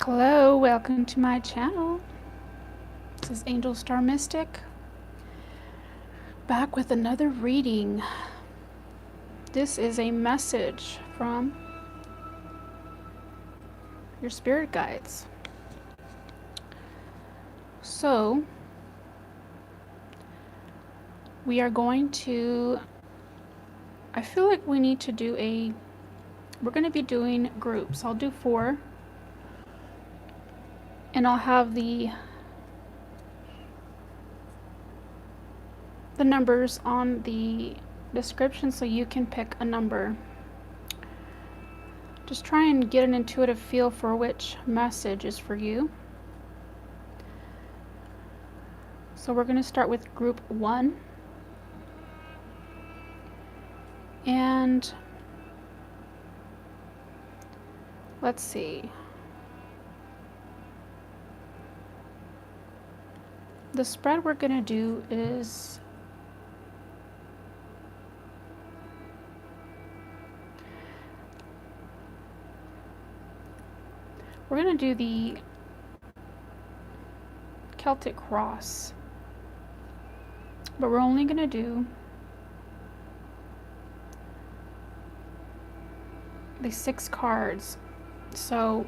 Hello, welcome to my channel. This is Angel Star Mystic, back with another reading. This is a message from your spirit guides. So, we are going to, I feel like we need to do we're going to be doing groups. I'll do 4. And I'll have the numbers on the description so you can pick a number. Just try and get an intuitive feel for which message is for you. So we're going to start with group 1. And let's see. The spread we're going to do is we're going to do the Celtic cross, but we're only going to do the 6 cards. So,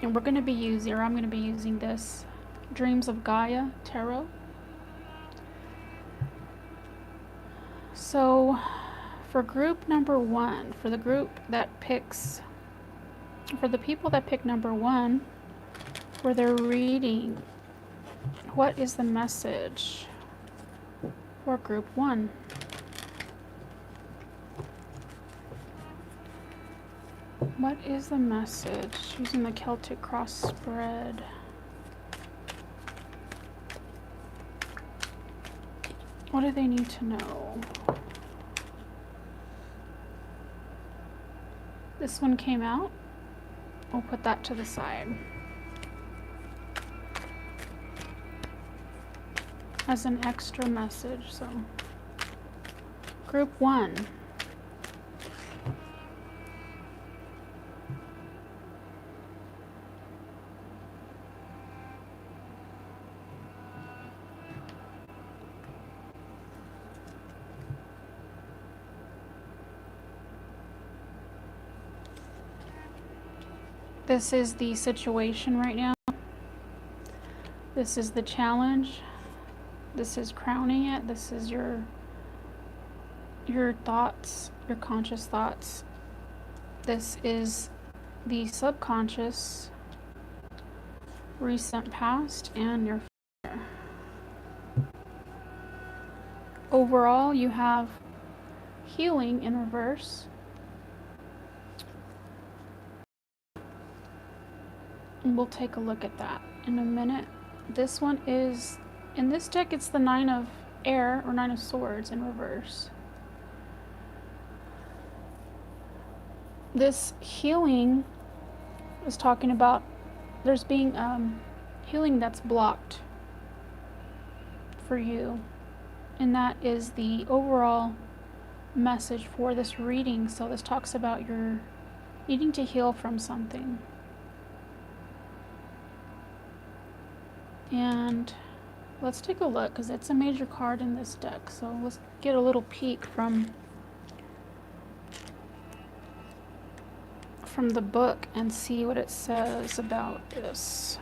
and we're going to be using, or I'm going to be using this Dreams of Gaia Tarot. So for group number 1, for the group that picks, for the people that pick number 1 for their reading, what is the message for group 1? What is the message using the Celtic cross spread? What do they need to know? This one came out. We'll put that to the side as an extra message. So, group 1. This is the situation right now. This is the challenge. This is crowning it. This is your thoughts, your conscious thoughts. This is the subconscious, recent past, and your future. Overall, you have healing in reverse. And we'll take a look at that in a minute. This one is, in this deck, it's the 9 of air, or 9 of swords in reverse. This healing is talking about there's being healing that's blocked for you. And that is the overall message for this reading. So this talks about your needing to heal from something. And let's take a look, because it's a major card in this deck. So let's get a little peek from the book and see what it says about this.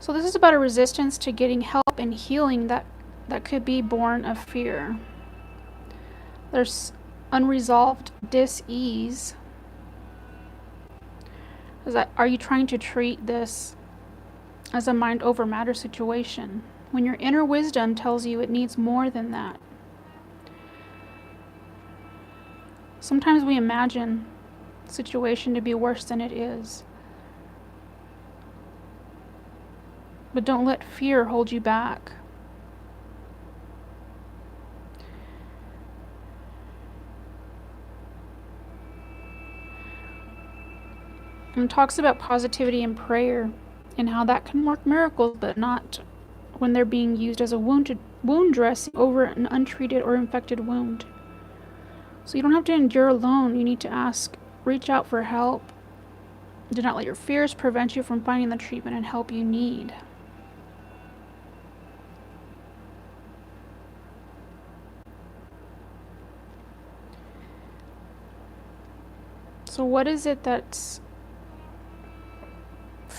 So this is about a resistance to getting help and healing that could be born of fear. There's unresolved dis-ease. Are you trying to treat this as a mind over matter situation when your inner wisdom tells you it needs more than that? Sometimes we imagine the situation to be worse than it is. But don't let fear hold you back. And talks about positivity and prayer and how that can work miracles, but not when they're being used as a wound dressing over an untreated or infected wound. So you don't have to endure alone. You need to reach out for help. Do not let your fears prevent you from finding the treatment and help you need. So what is it that's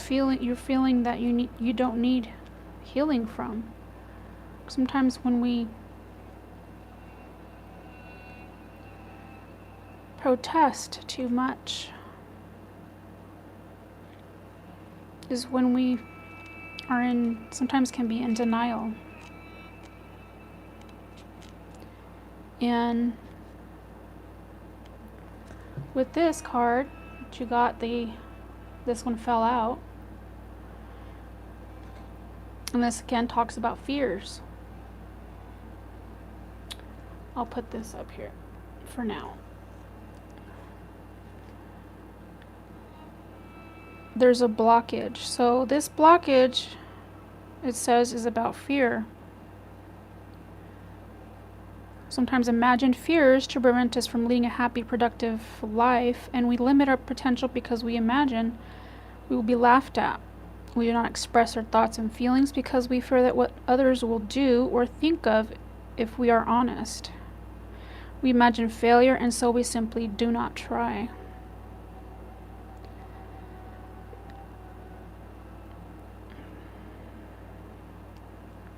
you're feeling that you don't need healing from? Sometimes when we protest too much is when we sometimes can be in denial. And with this card that you got, this one fell out. And this again talks about fears. I'll put this up here for now. There's a blockage. So this blockage, it says, is about fear. Sometimes imagined fears to prevent us from leading a happy, productive life, and we limit our potential because we imagine we will be laughed at. We do not express our thoughts and feelings because we fear that what others will do or think of if we are honest. We imagine failure, and so we simply do not try.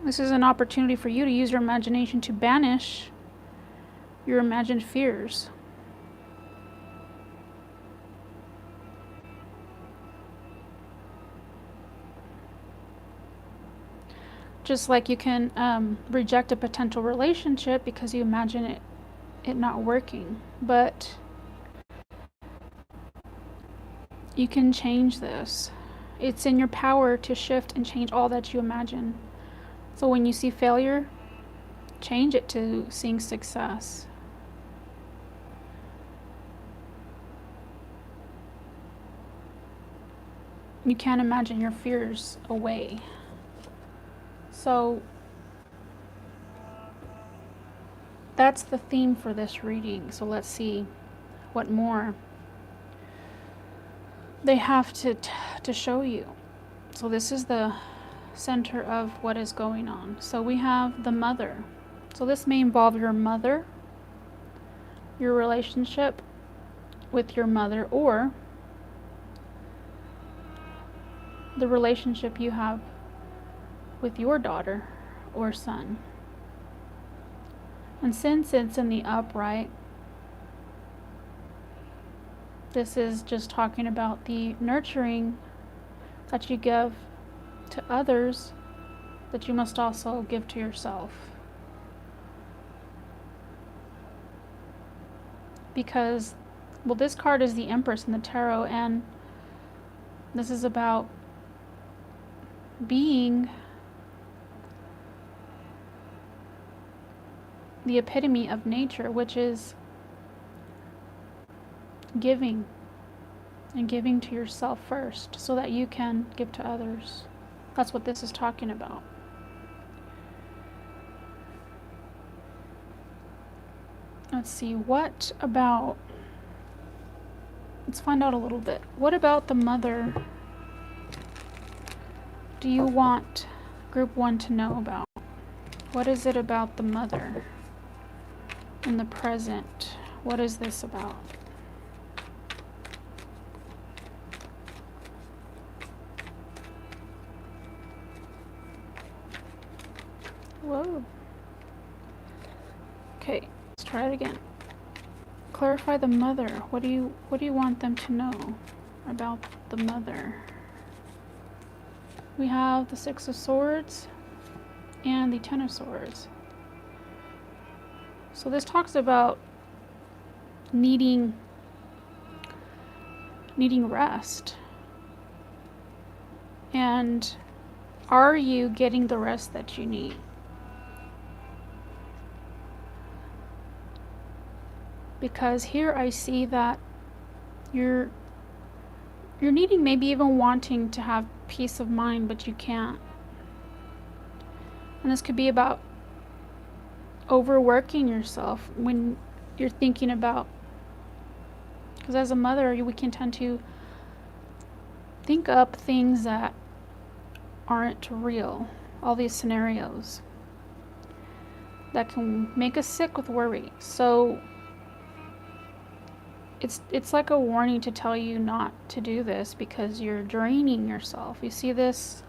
This is an opportunity for you to use your imagination to banish your imagined fears. Just like you can reject a potential relationship because you imagine it not working. But you can change this. It's in your power to shift and change all that you imagine. So when you see failure, change it to seeing success. You can't imagine your fears away. So that's the theme for this reading. So let's see what more they have to show you. So this is the center of what is going on. So we have the mother. So this may involve your mother, your relationship with your mother, or the relationship you have with your daughter or son. And since it's in the upright, this is just talking about the nurturing that you give to others that you must also give to yourself. Because, well, this card is the Empress in the Tarot, and this is about being the epitome of nature, which is giving, and giving to yourself first so that you can give to others. That's what this is talking about. Let's see, let's find out a little bit. What about the mother do you want group 1 to know about? What is it about the mother in the present? What is this about? Whoa. Okay, let's try it again. Clarify the mother. What do you want them to know about the mother? We have the Six of Swords and the Ten of Swords. So this talks about needing rest. And are you getting the rest that you need? Because here I see that you're needing, maybe even wanting to have peace of mind, but you can't. And this could be about overworking yourself when you're thinking about. Because as a mother, we can tend to think up things that aren't real. All these scenarios that can make us sick with worry. So it's like a warning to tell you not to do this because you're draining yourself. You see this?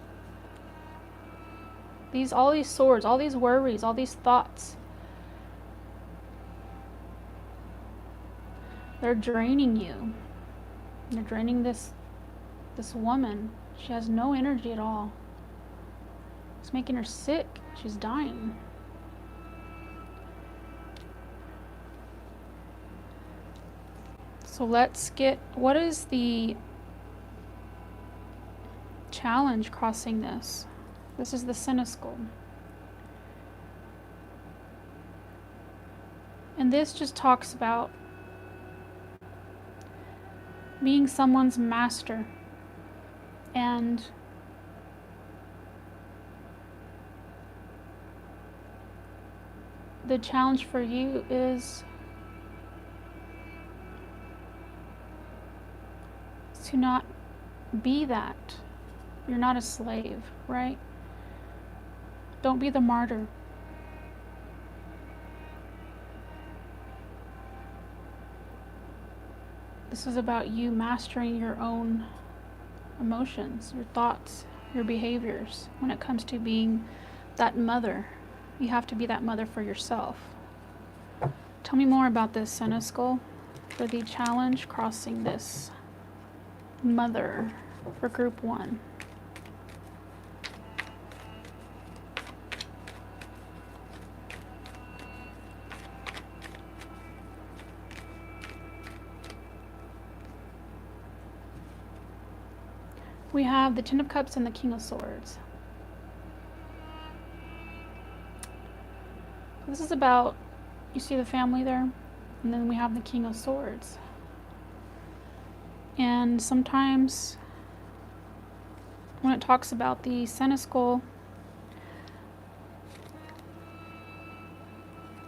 All these swords, all these worries, all these thoughts. They're draining you. They're draining this woman. She has no energy at all. It's making her sick. She's dying. So let's get, what is the challenge crossing this? This is the Senescal. And this just talks about being someone's master. And the challenge for you is to not be that. You're not a slave, right? Don't be the martyr. This is about you mastering your own emotions, your thoughts, your behaviors. When it comes to being that mother, you have to be that mother for yourself. Tell me more about this, Senescal, for the challenge crossing this mother for group 1. We have the Ten of Cups and the King of Swords. This is about, you see the family there? And then we have the King of Swords. And sometimes when it talks about the Senescal,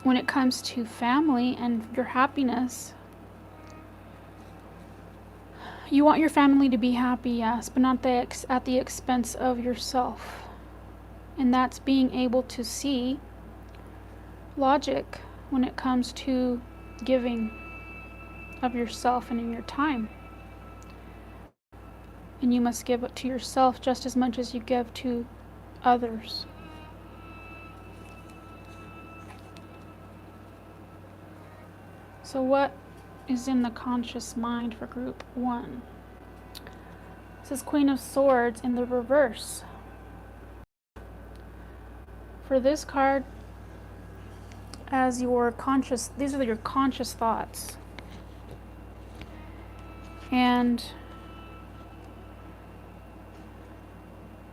when it comes to family and your happiness, you want your family to be happy, yes, but not at the expense of yourself. And that's being able to see logic when it comes to giving of yourself and in your time. And you must give it to yourself just as much as you give to others. So what is in the conscious mind for group 1? This is Queen of Swords in the reverse. For this card, as your conscious, these are your conscious thoughts. And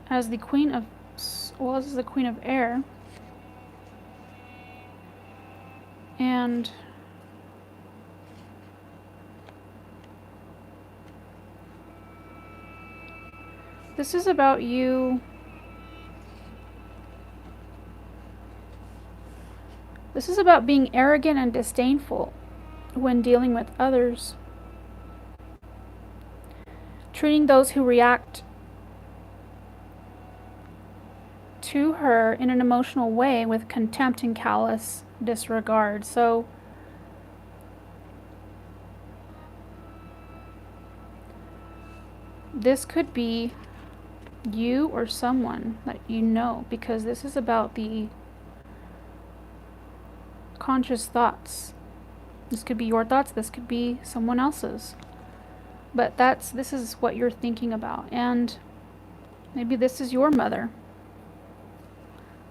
as the Queen of, well, this is the Queen of Air. And this is about you. This is about being arrogant and disdainful when dealing with others. Treating those who react to her in an emotional way with contempt and callous disregard. So this could be you or someone that you know, because this is about the conscious thoughts. This could be your thoughts, this could be someone else's. But this is what you're thinking about. And maybe this is your mother.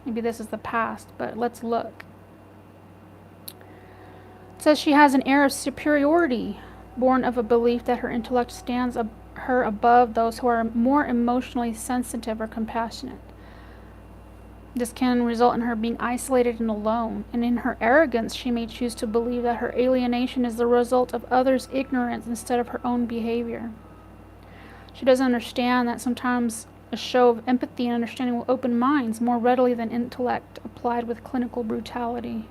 Maybe this is the past, but let's look. It says she has an air of superiority, born of a belief that her intellect stands her above those who are more emotionally sensitive or compassionate. This can result in her being isolated and alone, and in her arrogance she may choose to believe that her alienation is the result of others' ignorance instead of her own behavior. She doesn't understand that sometimes a show of empathy and understanding will open minds more readily than intellect applied with clinical brutality.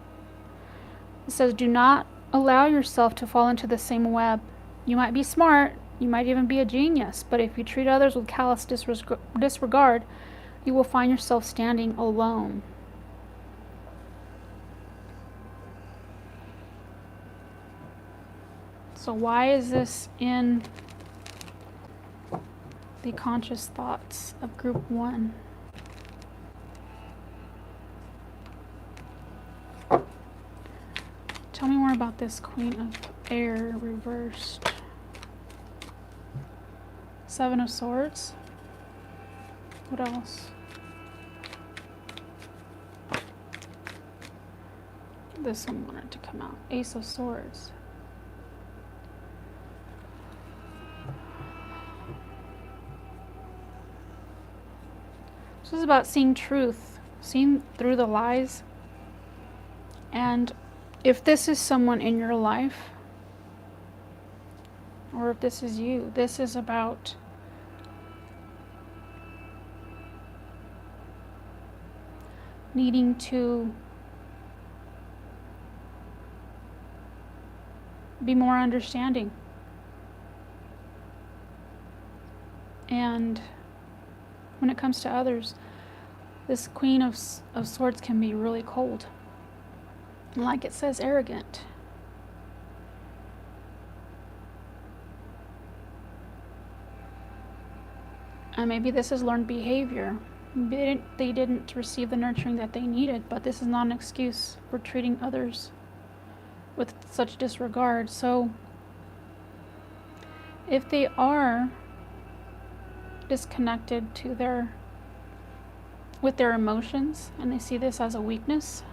It says, do not allow yourself to fall into the same web. You might be smart, you might even be a genius, but if you treat others with callous disregard, you will find yourself standing alone. So why is this in the conscious thoughts of group 1? Tell me more about this Queen of Air reversed. 7 of Swords. What else? This one wanted to come out. Ace of Swords. This is about seeing truth, seeing through the lies. And if this is someone in your life, or if this is you, this is about needing to be more understanding. And when it comes to others, this Queen of Swords can be really cold. And like it says, arrogant. And maybe this is learned behavior. Maybe they didn't receive the nurturing that they needed, but this is not an excuse for treating others with such disregard. So if they are disconnected with their emotions, and they see this as a weakness,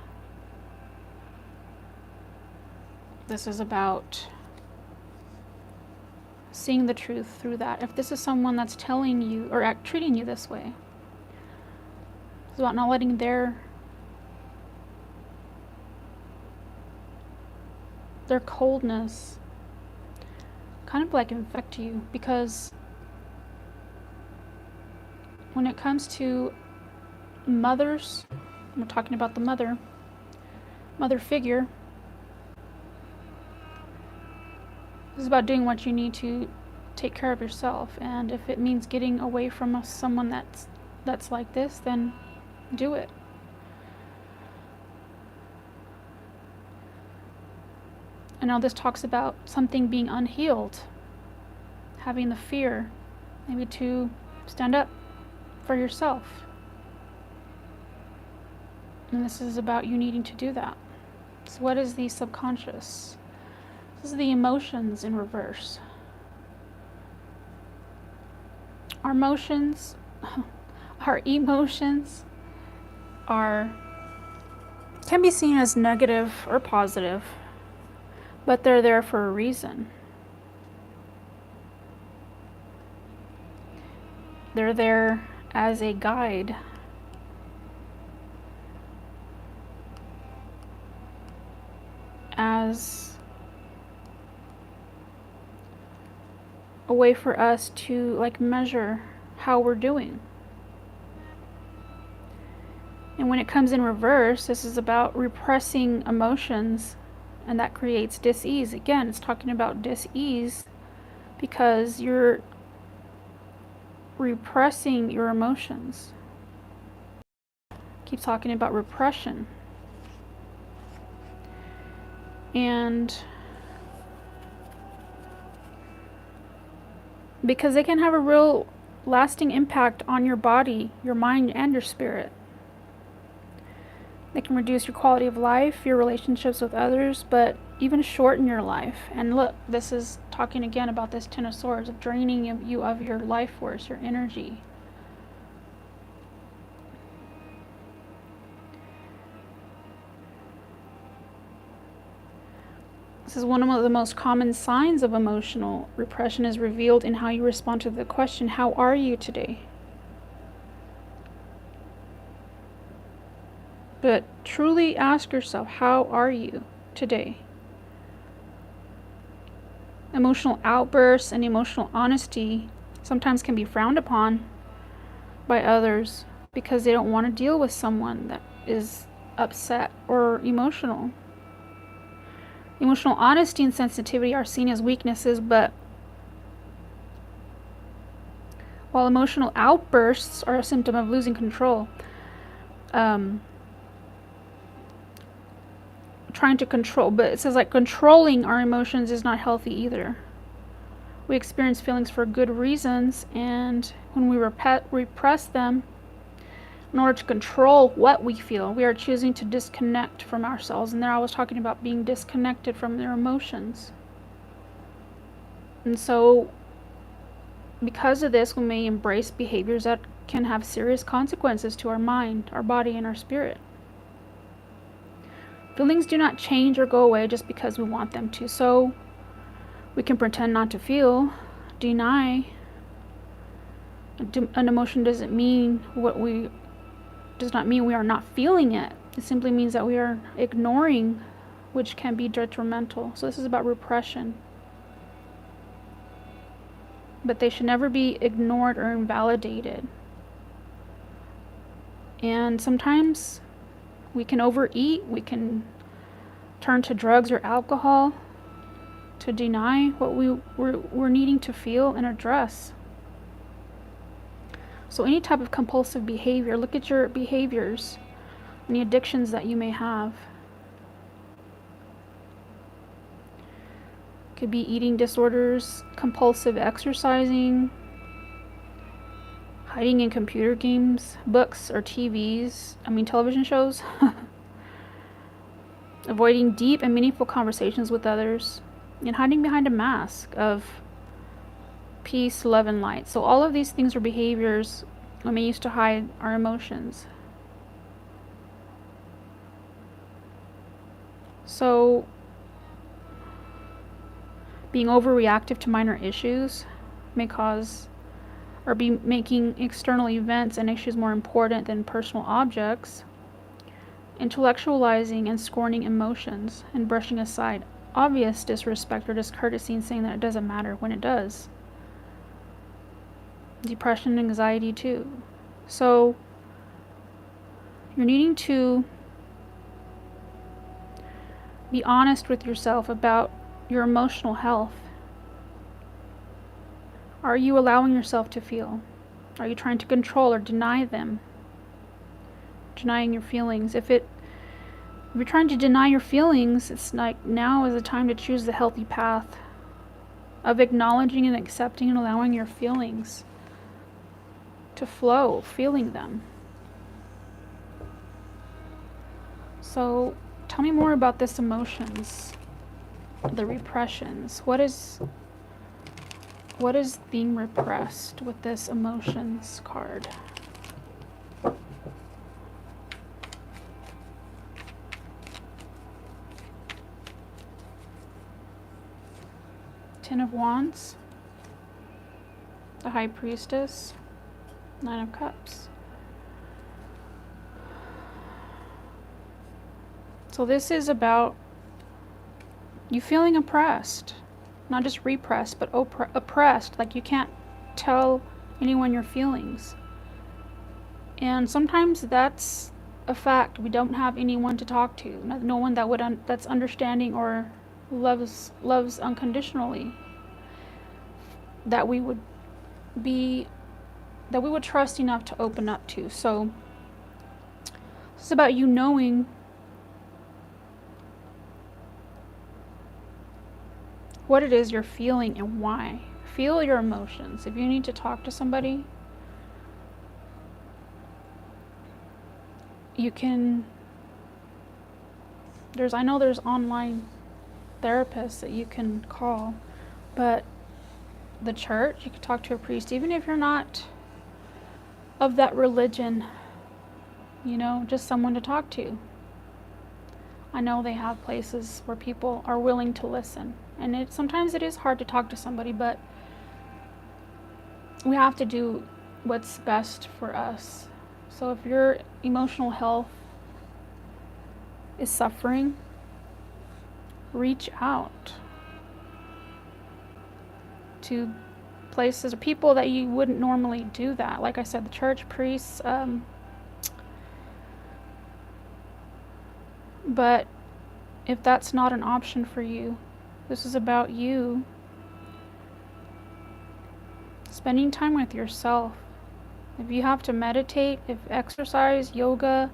this is about seeing the truth through that. If this is someone that's telling you or treating you this way, it's about not letting their coldness kind of like infect you, because when it comes to mothers, we're talking about the mother figure, this is about doing what you need to take care of yourself. And if it means getting away from someone that's like this, then do it. And now this talks about something being unhealed, having the fear, maybe to stand up for yourself. And this is about you needing to do that. So what is the subconscious? This is the emotions in reverse. Our emotions can be seen as negative or positive, but they're there for a reason. They're there as a guide. As a way for us to measure how we're doing. And when it comes in reverse, this is about repressing emotions, and that creates dis-ease. Again, it's talking about dis-ease because you're repressing your emotions. Keep talking about repression. And because they can have a real lasting impact on your body, your mind, and your spirit. They can reduce your quality of life, your relationships with others, but even shorten your life. And look, this is talking again about this Ten of Swords, of draining you of your life force, your energy. This is one of the most common signs of emotional repression, is revealed in how you respond to the question, how are you today? But truly ask yourself, how are you today? Emotional outbursts and emotional honesty sometimes can be frowned upon by others because they don't want to deal with someone that is upset or emotional. Emotional honesty and sensitivity are seen as weaknesses, but while emotional outbursts are a symptom of losing control, trying to control, but it says like controlling our emotions is not healthy either. We experience feelings for good reasons, and when we repress them in order to control what we feel, we are choosing to disconnect from ourselves. And there I was talking about being disconnected from their emotions. And so because of this, we may embrace behaviors that can have serious consequences to our mind, our body, and our spirit. Feelings do not change or go away just because we want them to. So we can pretend not to feel, deny. An emotion does not mean we are not feeling it. It simply means that we are ignoring, which can be detrimental. So this is about repression. But they should never be ignored or invalidated. And sometimes we can overeat, we can turn to drugs or alcohol to deny what we're needing to feel and address. So any type of compulsive behavior, look at your behaviors, any addictions that you may have. Could be eating disorders, compulsive exercising, hiding in computer games, books or television shows. Avoiding deep and meaningful conversations with others, and hiding behind a mask of peace, love, and light. So all of these things are behaviors when we used to hide our emotions. So being overreactive to minor issues may cause or be making external events and issues more important than personal objects. Intellectualizing and scorning emotions and brushing aside obvious disrespect or discourtesy and saying that it doesn't matter when it does. Depression and anxiety too. So you're needing to be honest with yourself about your emotional health. Are you allowing yourself to feel? Are you trying to control or deny them? Denying your feelings. If you're trying to deny your feelings, it's like now is the time to choose the healthy path of acknowledging and accepting and allowing your feelings to flow, feeling them. So tell me more about this emotions, the repressions. What is being repressed with this emotions card? Ten of Wands, the High Priestess, Nine of Cups. So this is about you feeling oppressed, not just repressed, but oppressed, like you can't tell anyone your feelings. And sometimes that's a fact. We don't have anyone to talk to, no one that that's understanding or loves unconditionally, that we would trust enough to open up to. So it's about you knowing what it is you're feeling and why. Feel your emotions. If you need to talk to somebody, you can, I know there's online therapists that you can call, but the church, you can talk to a priest, even if you're not of that religion, just someone to talk to. I know they have places where people are willing to listen, and sometimes it is hard to talk to somebody, but we have to do what's best for us. So if your emotional health is suffering, reach out to places or people that you wouldn't normally do that. Like I said, the church, priests, but if that's not an option for you. This is about you spending time with yourself. If you have to meditate, if exercise, yoga,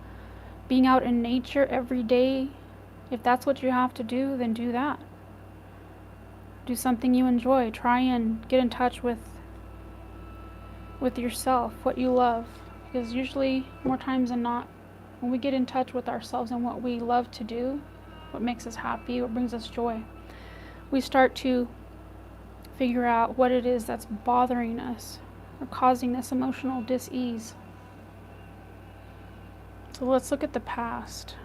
being out in nature every day, if that's what you have to do, then do that. Do something you enjoy. Try and get in touch with yourself, what you love. Because usually, more times than not, when we get in touch with ourselves and what we love to do, what makes us happy, what brings us joy, we start to figure out what it is that's bothering us or causing this emotional dis-ease. So let's look at the past.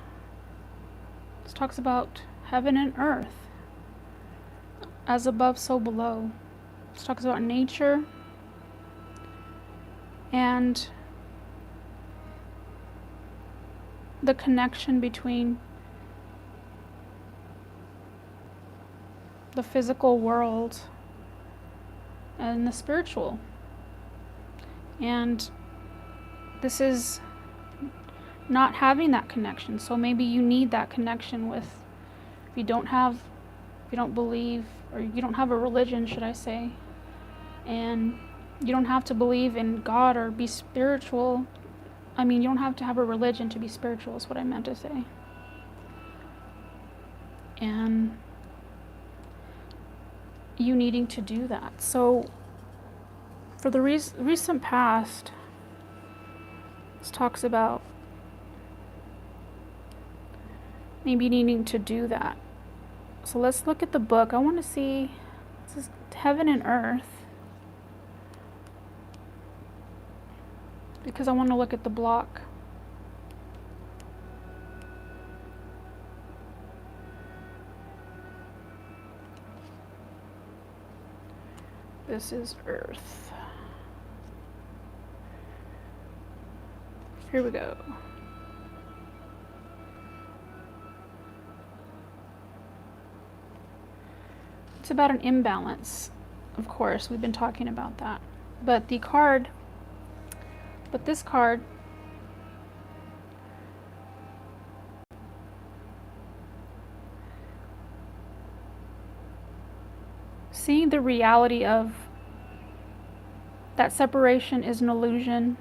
This talks about heaven and earth, as above, so below. This talks about nature and the connection between the physical world and the spiritual. And this is not having that connection. So maybe you need that connection with, if you don't believe, or you don't have a religion, should I say, and you don't have to believe in God or be spiritual. I mean, you don't have to have a religion to be spiritual, is what I meant to say. And you needing to do that. So for the recent past, this talks about maybe needing to do that. So let's look at the book. I want to see, this is heaven and earth, because I want to look at the block. This is earth. Here we go. It's about an imbalance. Of course, we've been talking about that. But this card, seeing the reality of that separation is an illusion.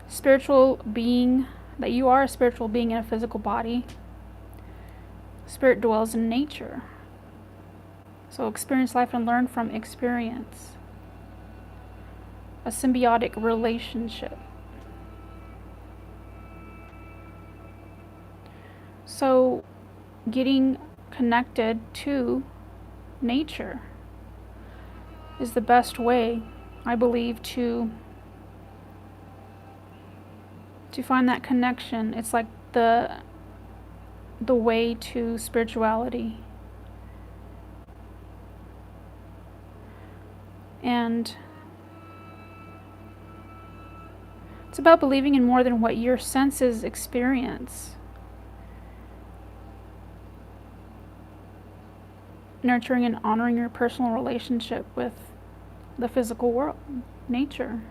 Spiritual being, that you are a spiritual being in a physical body. Spirit dwells in nature. So experience life and learn from experience. A symbiotic relationship. So getting connected to nature is the best way, I believe, to find that connection. It's like the way to spirituality. And it's about believing in more than what your senses experience. Nurturing and honoring your personal relationship with the physical world, nature.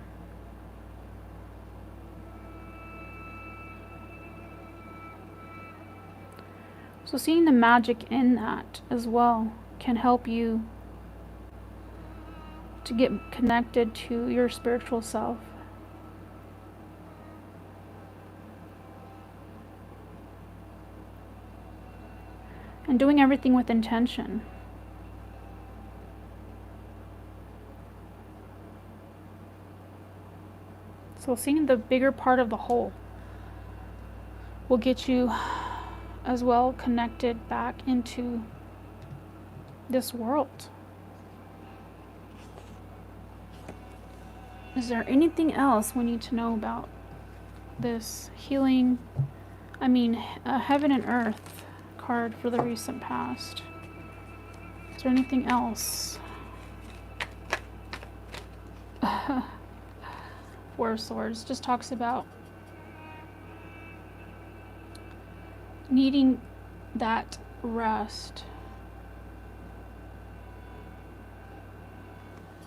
So seeing the magic in that as well can help you to get connected to your spiritual self. And doing everything with intention. So seeing the bigger part of the whole will get you as well connected back into this world. Is there anything else we need to know about this healing, heaven and earth card for the recent past? Is there anything else? Four of Swords just talks about needing that rest,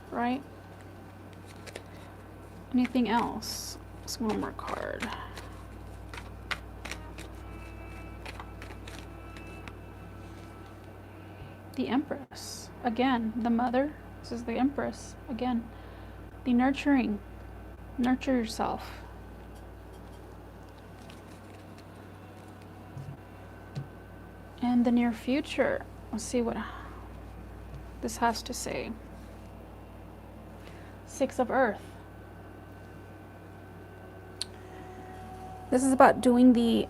right? Anything else? Just one more card. The Empress. Again, the mother. This is the Empress. Again, the nurturing. Nurture yourself. And the near future. Let's see what this has to say. Six of Earth. This is about doing the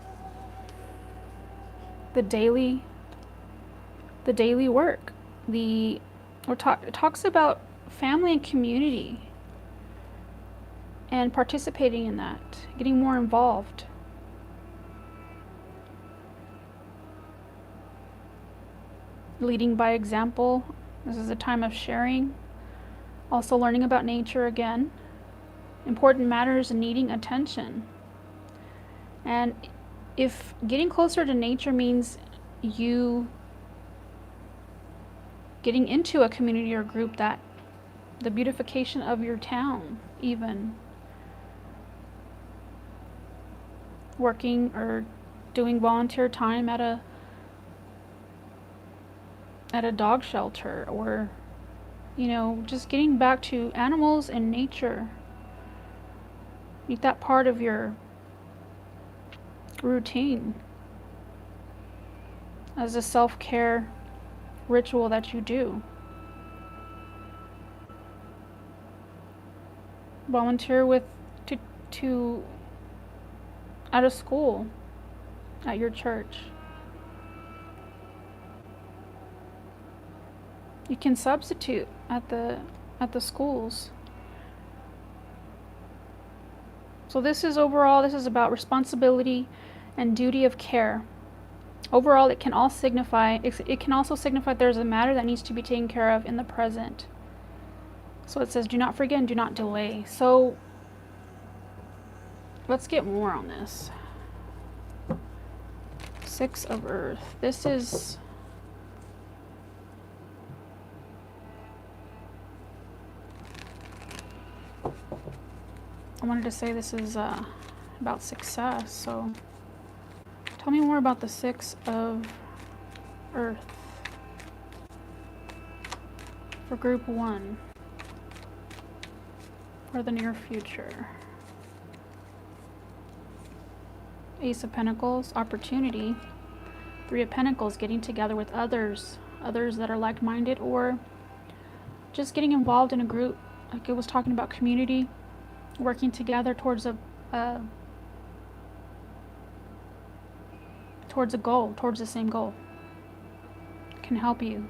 daily work. It talks about family and community and participating in that, getting more involved. Leading by example. This is a time of sharing. Also learning about nature again. Important matters and needing attention. And if getting closer to nature means you getting into a community or group, that the beautification of your town, even working or doing volunteer time at a dog shelter, or just getting back to animals and nature. Make that part of your routine as a self-care ritual that you do. Volunteer to at a school, at your church. You can substitute at the schools. So this is about responsibility and duty of care. Overall, it can also signify there's a matter that needs to be taken care of in the present. So it says, do not forget and do not delay. So let's get more on this. Six of Earth. This is I wanted to say this is about success, so tell me more about the Six of Earth for Group 1 for the near future. Ace of Pentacles, opportunity. Three of Pentacles, getting together with others that are like-minded, or just getting involved in a group, like it was talking about community. Working together towards a goal, towards the same goal, can help you.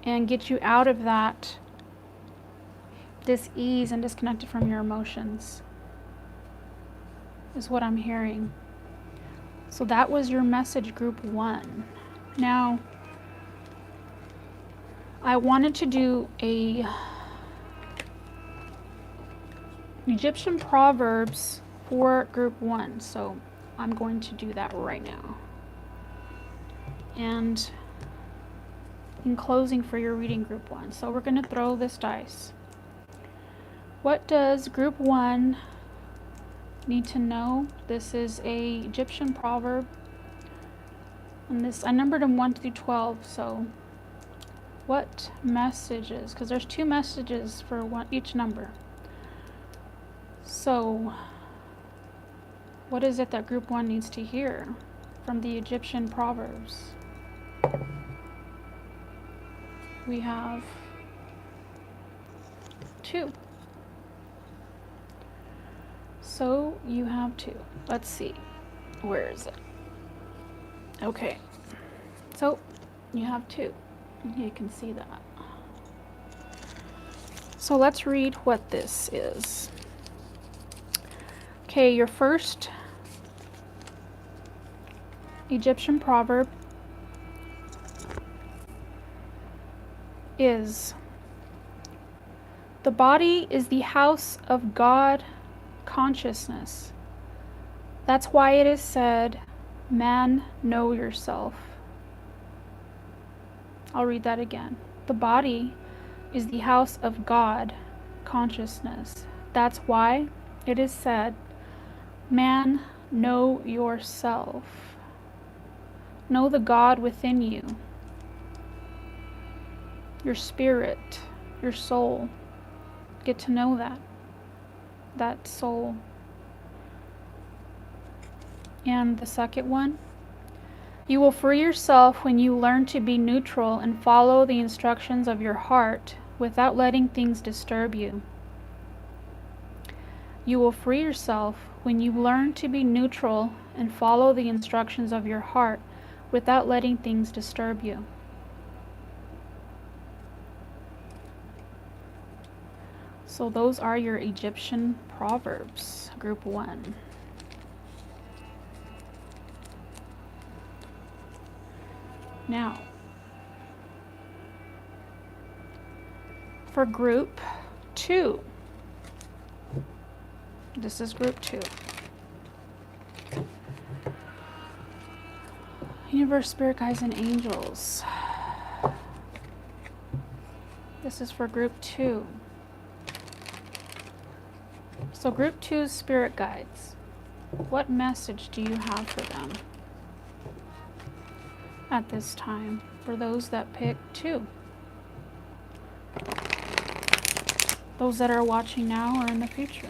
And get you out of that dis-ease and disconnected from your emotions, is what I'm hearing. So that was your message, Group 1. Now, I wanted to do a Egyptian Proverbs for Group 1, so I'm going to do that right now. And in closing for your reading, Group 1. So we're going to throw this dice. What does Group 1 need to know? This is a Egyptian proverb. And this, I numbered them 1 through 12, so what messages? Because there's 2 messages for each number. So, what is it that Group 1 needs to hear from the Egyptian Proverbs? We have 2. So, you have 2. Let's see. Where is it? Okay. So, you have 2. You can see that. So let's read what this is. Okay, your first Egyptian proverb is, the body is the house of God consciousness. That's why it is said, man, know yourself. I'll read that again. The body is the house of God consciousness. That's why it is said, man, Know yourself. Know the God within you. Your spirit, your soul. Get to know that soul. And the second one, you will free yourself when you learn to be neutral and follow the instructions of your heart without letting things disturb you. You will free yourself when you learn to be neutral and follow the instructions of your heart without letting things disturb you. So those are your Egyptian Proverbs, Group 1. Now, for Group 2, this is Group 2. Universe, Spirit Guides, and Angels. This is for Group 2. So Group 2's Spirit Guides. What message do you have for them at this time, for those that pick 2? Those that are watching now or in the future.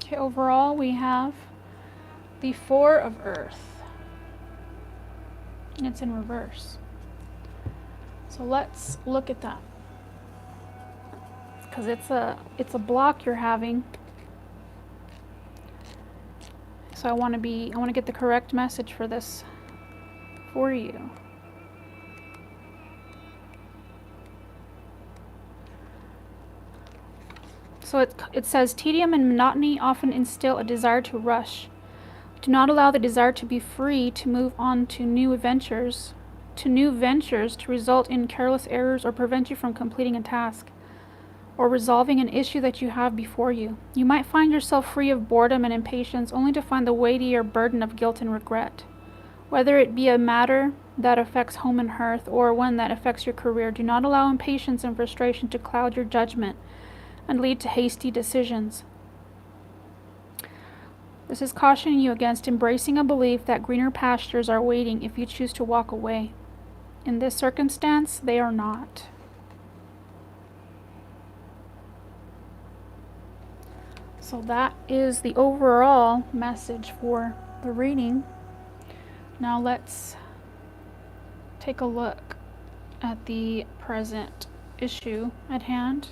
Okay, overall we have the 4 of Earth, and it's in reverse. So let's look at that, because it's a block you're having. So I want to get the correct message for this for you. So it says, tedium and monotony often instill a desire to rush. Do not allow the desire to be free to move on to new ventures to result in careless errors or prevent you from completing a task or resolving an issue that you have before you. You might find yourself free of boredom and impatience only to find the weightier burden of guilt and regret. Whether it be a matter that affects home and hearth or one that affects your career, do not allow impatience and frustration to cloud your judgment and lead to hasty decisions. This is cautioning you against embracing a belief that greener pastures are waiting if you choose to walk away. In this circumstance, they are not. So that is the overall message for the reading. Now let's take a look at the present issue at hand.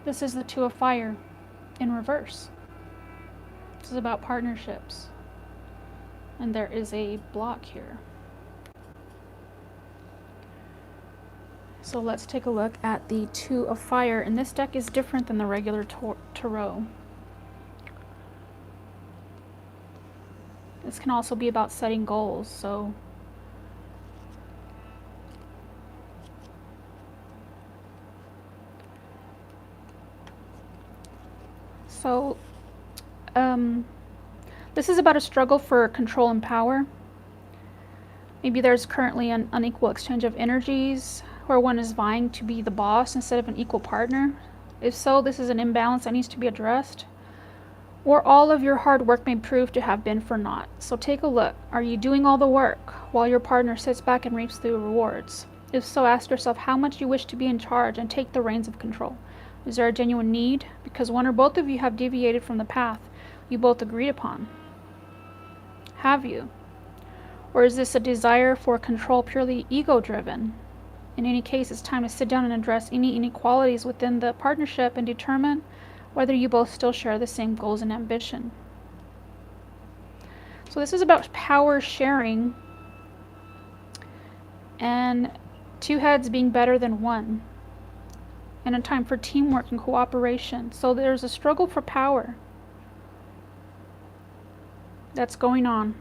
This is the 2 of Fire in reverse. This is about partnerships. And there is a block here. So let's take a look at the 2 of Fire. And this deck is different than the regular tarot. This can also be about setting goals. So this is about a struggle for control and power. Maybe there's currently an unequal exchange of energies where one is vying to be the boss instead of an equal partner. If so, this is an imbalance that needs to be addressed. Or all of your hard work may prove to have been for naught. So take a look. Are you doing all the work while your partner sits back and reaps the rewards? If so, ask yourself how much you wish to be in charge and take the reins of control. Is there a genuine need? Because one or both of you have deviated from the path you both agreed upon. Have you? Or is this a desire for control purely ego-driven? In any case, it's time to sit down and address any inequalities within the partnership and determine whether you both still share the same goals and ambition. So this is about power sharing and 2 heads being better than 1, and a time for teamwork and cooperation. So there's a struggle for power that's going on,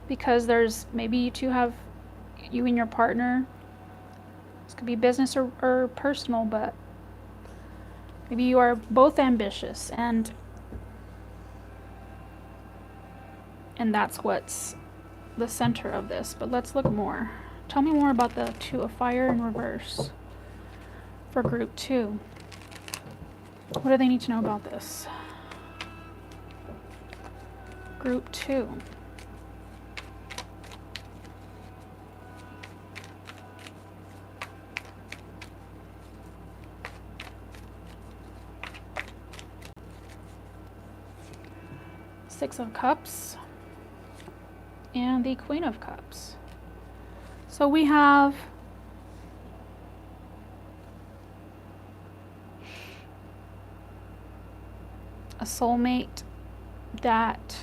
because there's maybe you and your partner, this could be business or personal, but maybe you are both ambitious, and that's what's the center of this. But let's look more. Tell me more about the 2 of fire in reverse for group 2. What do they need to know about this? Group 2. Six of Cups and the Queen of Cups. So we have a soulmate that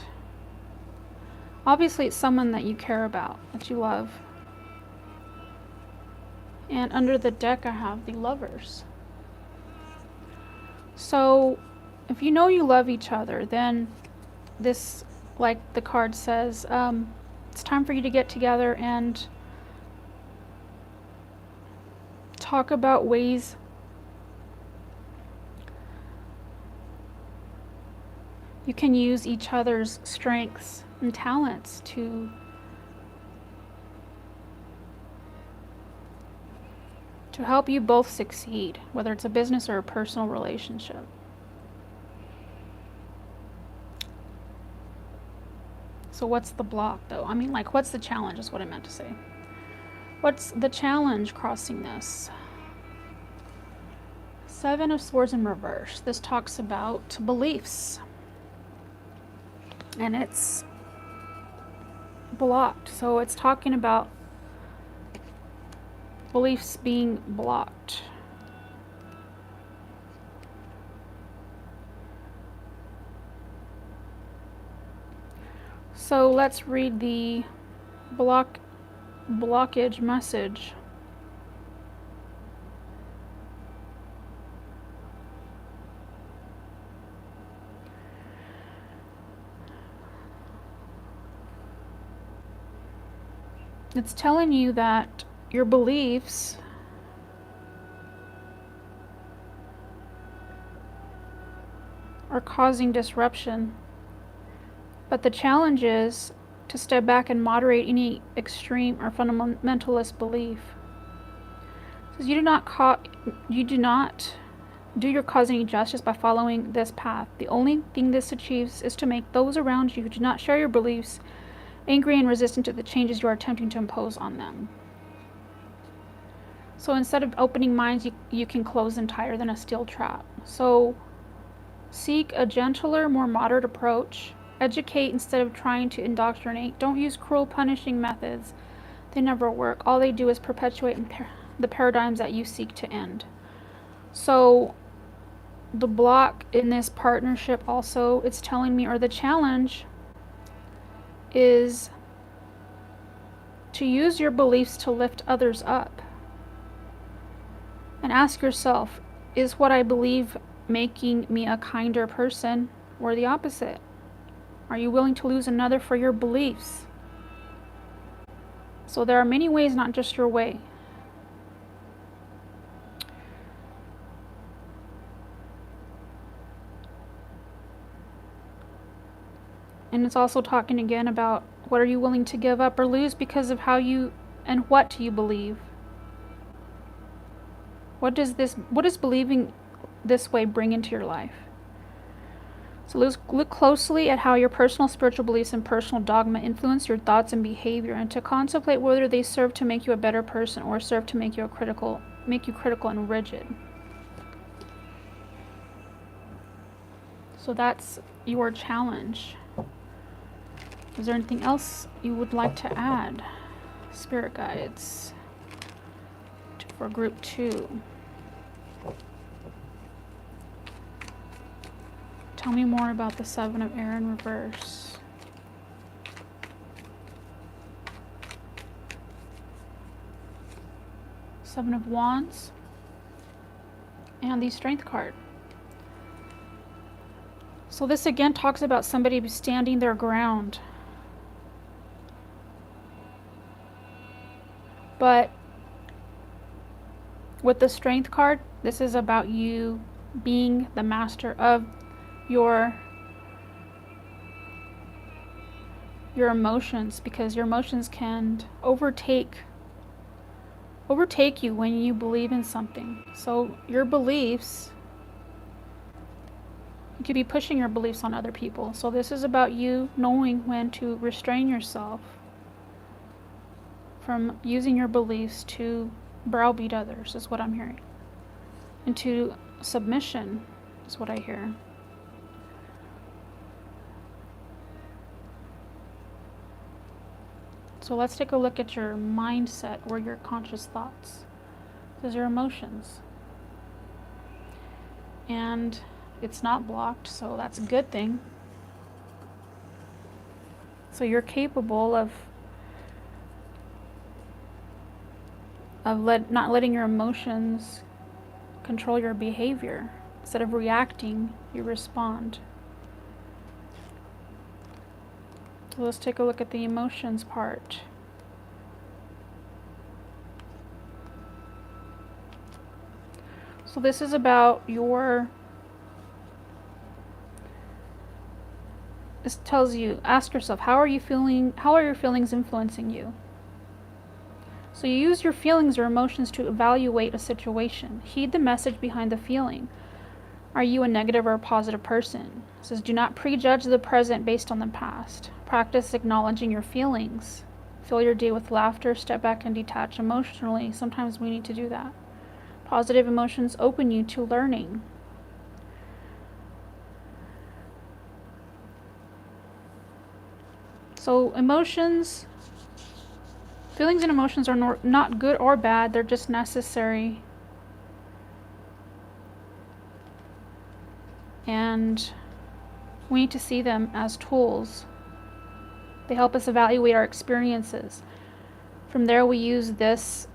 obviously it's someone that you care about, that you love. And under the deck I have the Lovers. So if you know you love each other, then this, like the card says, it's time for you to get together and talk about ways you can use each other's strengths and talents to help you both succeed, whether it's a business or a personal relationship. So what's the block, though? I mean, like, what's the challenge is what I meant to say. What's the challenge crossing this? 7 of Swords in reverse. This talks about beliefs. And it's blocked. So it's talking about beliefs being blocked. So let's read the blockage message. It's telling you that your beliefs are causing disruption. But the challenge is to step back and moderate any extreme or fundamentalist belief. It says you do not do your cause any justice by following this path. The only thing this achieves is to make those around you who do not share your beliefs angry and resistant to the changes you are attempting to impose on them. So instead of opening minds, you can close them tighter than a steel trap. So seek a gentler, more moderate approach. Educate instead of trying to indoctrinate. Don't use cruel, punishing methods. They never work. All they do is perpetuate the paradigms that you seek to end. So the block in this partnership also, it's telling me, or the challenge is to use your beliefs to lift others up. And ask yourself, is what I believe making me a kinder person, or the opposite? Are you willing to lose another for your beliefs? So there are many ways, not just your way. And it's also talking again about what are you willing to give up or lose because of how you and what you believe. What does believing this way bring into your life? So look closely at how your personal spiritual beliefs and personal dogma influence your thoughts and behavior, and to contemplate whether they serve to make you a better person or serve to make you critical and rigid. So that's your challenge. Is there anything else you would like to add, spirit guides, for group 2? Tell me more about the 7 of Air in reverse. Seven of Wands, and the Strength card. So this again talks about somebody standing their ground. But with the Strength card, this is about you being the master of your emotions, because your emotions can overtake you when you believe in something. So your beliefs, you could be pushing your beliefs on other people. So this is about you knowing when to restrain yourself from using your beliefs to browbeat others, is what I'm hearing. Into submission is what I hear. So let's take a look at your mindset, or your conscious thoughts. This is your emotions. And it's not blocked, so that's a good thing. So you're capable of not letting your emotions control your behavior. Instead of reacting, you respond. So let's take a look at the emotions part. So this is about this tells you, ask yourself, how are you feeling? How are your feelings influencing you? So you use your feelings or emotions to evaluate a situation. Heed the message behind the feeling. Are you a negative or a positive person? It says, do not prejudge the present based on the past. Practice acknowledging your feelings. Fill your day with laughter, step back and detach emotionally. Sometimes we need to do that. Positive emotions open you to learning. So emotions, feelings and emotions are not good or bad, they're just necessary. And we need to see them as tools. They help us evaluate our experiences. From there, we use those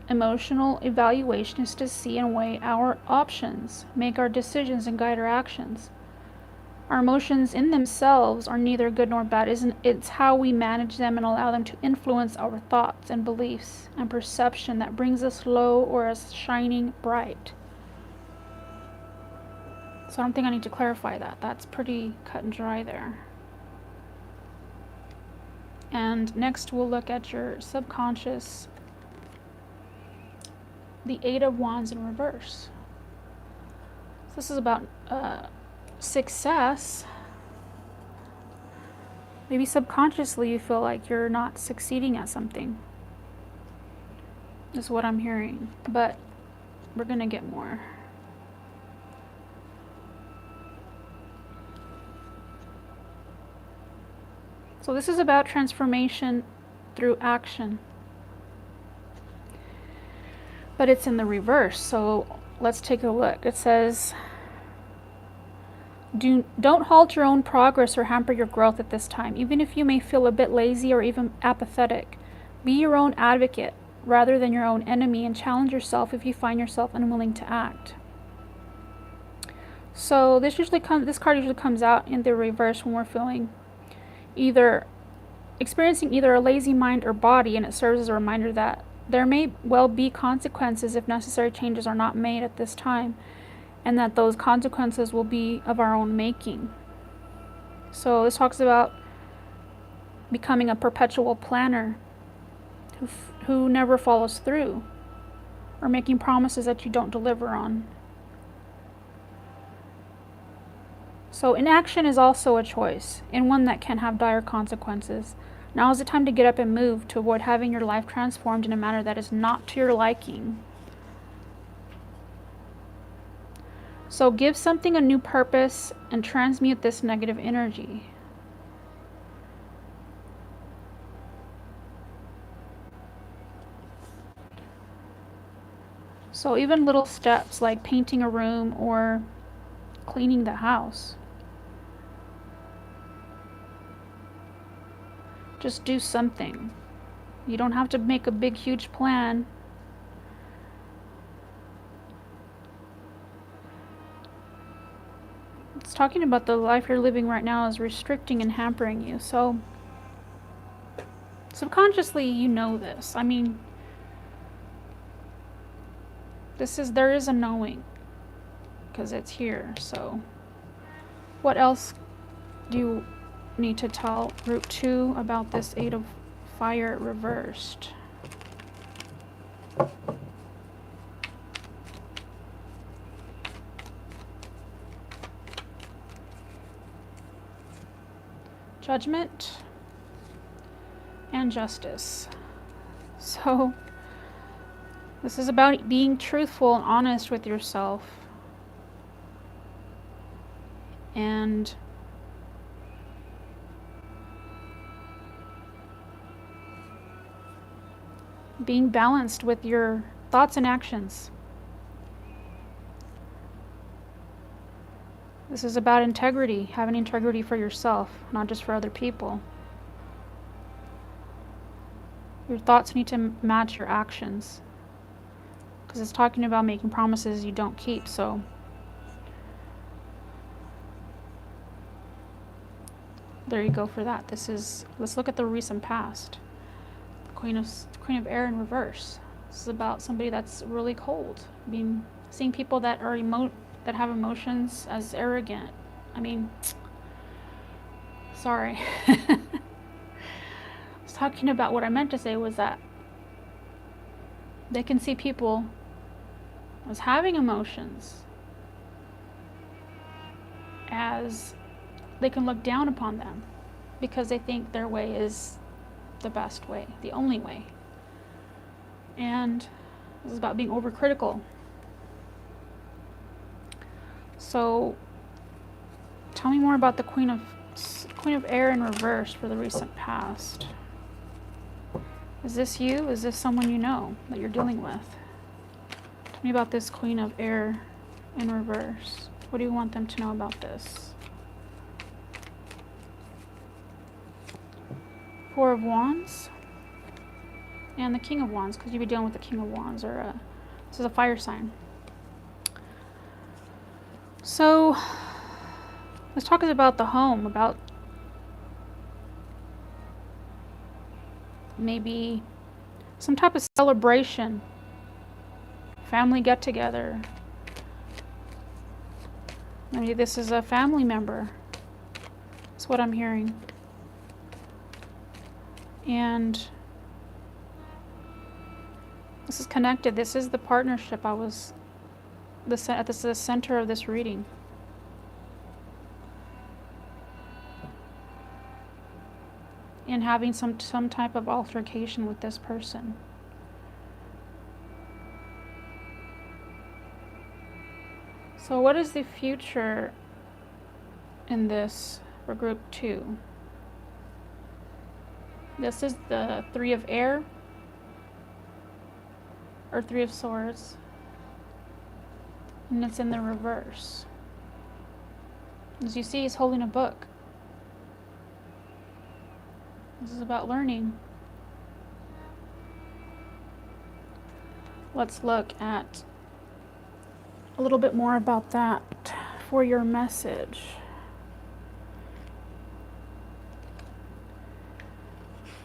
emotional evaluations to see and weigh our options, make our decisions, and guide our actions. Our emotions in themselves are neither good nor bad. It's how we manage them and allow them to influence our thoughts and beliefs and perception that brings us low or us shining bright. So I don't think I need to clarify that. That's pretty cut and dry there. And next we'll look at your subconscious, the Eight of Wands in reverse. So this is about success. Maybe subconsciously you feel like you're not succeeding at something. Is what I'm hearing. But we're going to get more. So this is about transformation through action. But it's in the reverse. So let's take a look. It says, don't halt your own progress or hamper your growth at this time, even if you may feel a bit lazy or even apathetic. Be your own advocate rather than your own enemy, and challenge yourself if you find yourself unwilling to act. So this card usually comes out in the reverse when we're feeling experiencing either a lazy mind or body, and it serves as a reminder that there may well be consequences if necessary changes are not made at this time, and that those consequences will be of our own making. So this talks about becoming a perpetual planner who never follows through, or making promises that you don't deliver on. So inaction is also a choice, and one that can have dire consequences. Now is the time to get up and move to avoid having your life transformed in a manner that is not to your liking. So give something a new purpose and transmute this negative energy. So even little steps like painting a room or cleaning the house. Just do something, You don't have to make a big, huge plan. It's talking about the life you're living right now is restricting and hampering you. So subconsciously, you know this. I mean, there is a knowing, because it's here. So what else do you need to tell group 2 about this 8 of fire reversed? Judgment and justice. So this is about being truthful and honest with yourself, and being balanced with your thoughts and actions. This is about integrity, having integrity for yourself, not just for other people. Your thoughts need to match your actions, because it's talking about making promises you don't keep. So there you go for that. Let's look at the recent past. Queen of Air in reverse. This is about somebody that's really cold. I mean, seeing people that are that have emotions as arrogant. I mean, sorry. I was talking about, what I meant to say was that they can see people as having emotions, as they can look down upon them because they think their way is the best way, the only way. And this is about being overcritical. So tell me more about the Queen of Air in reverse for the recent past. Is this you? Is this someone you know that you're dealing with? Tell me about this Queen of Air in reverse. What do you want them to know about this? Four of Wands and the King of Wands, because you'd be dealing with the King of Wands, or this is a fire sign. So let's talk about the home, about maybe some type of celebration, family get together. Maybe this is a family member. That's what I'm hearing. And this is connected. This is the partnership this is the center of this reading. And having some type of altercation with this person. So what is the future in this for group 2? This is the Three of Air, or Three of Swords, and it's in the reverse. As you see, he's holding a book. This is about learning. Let's look at a little bit more about that for your message.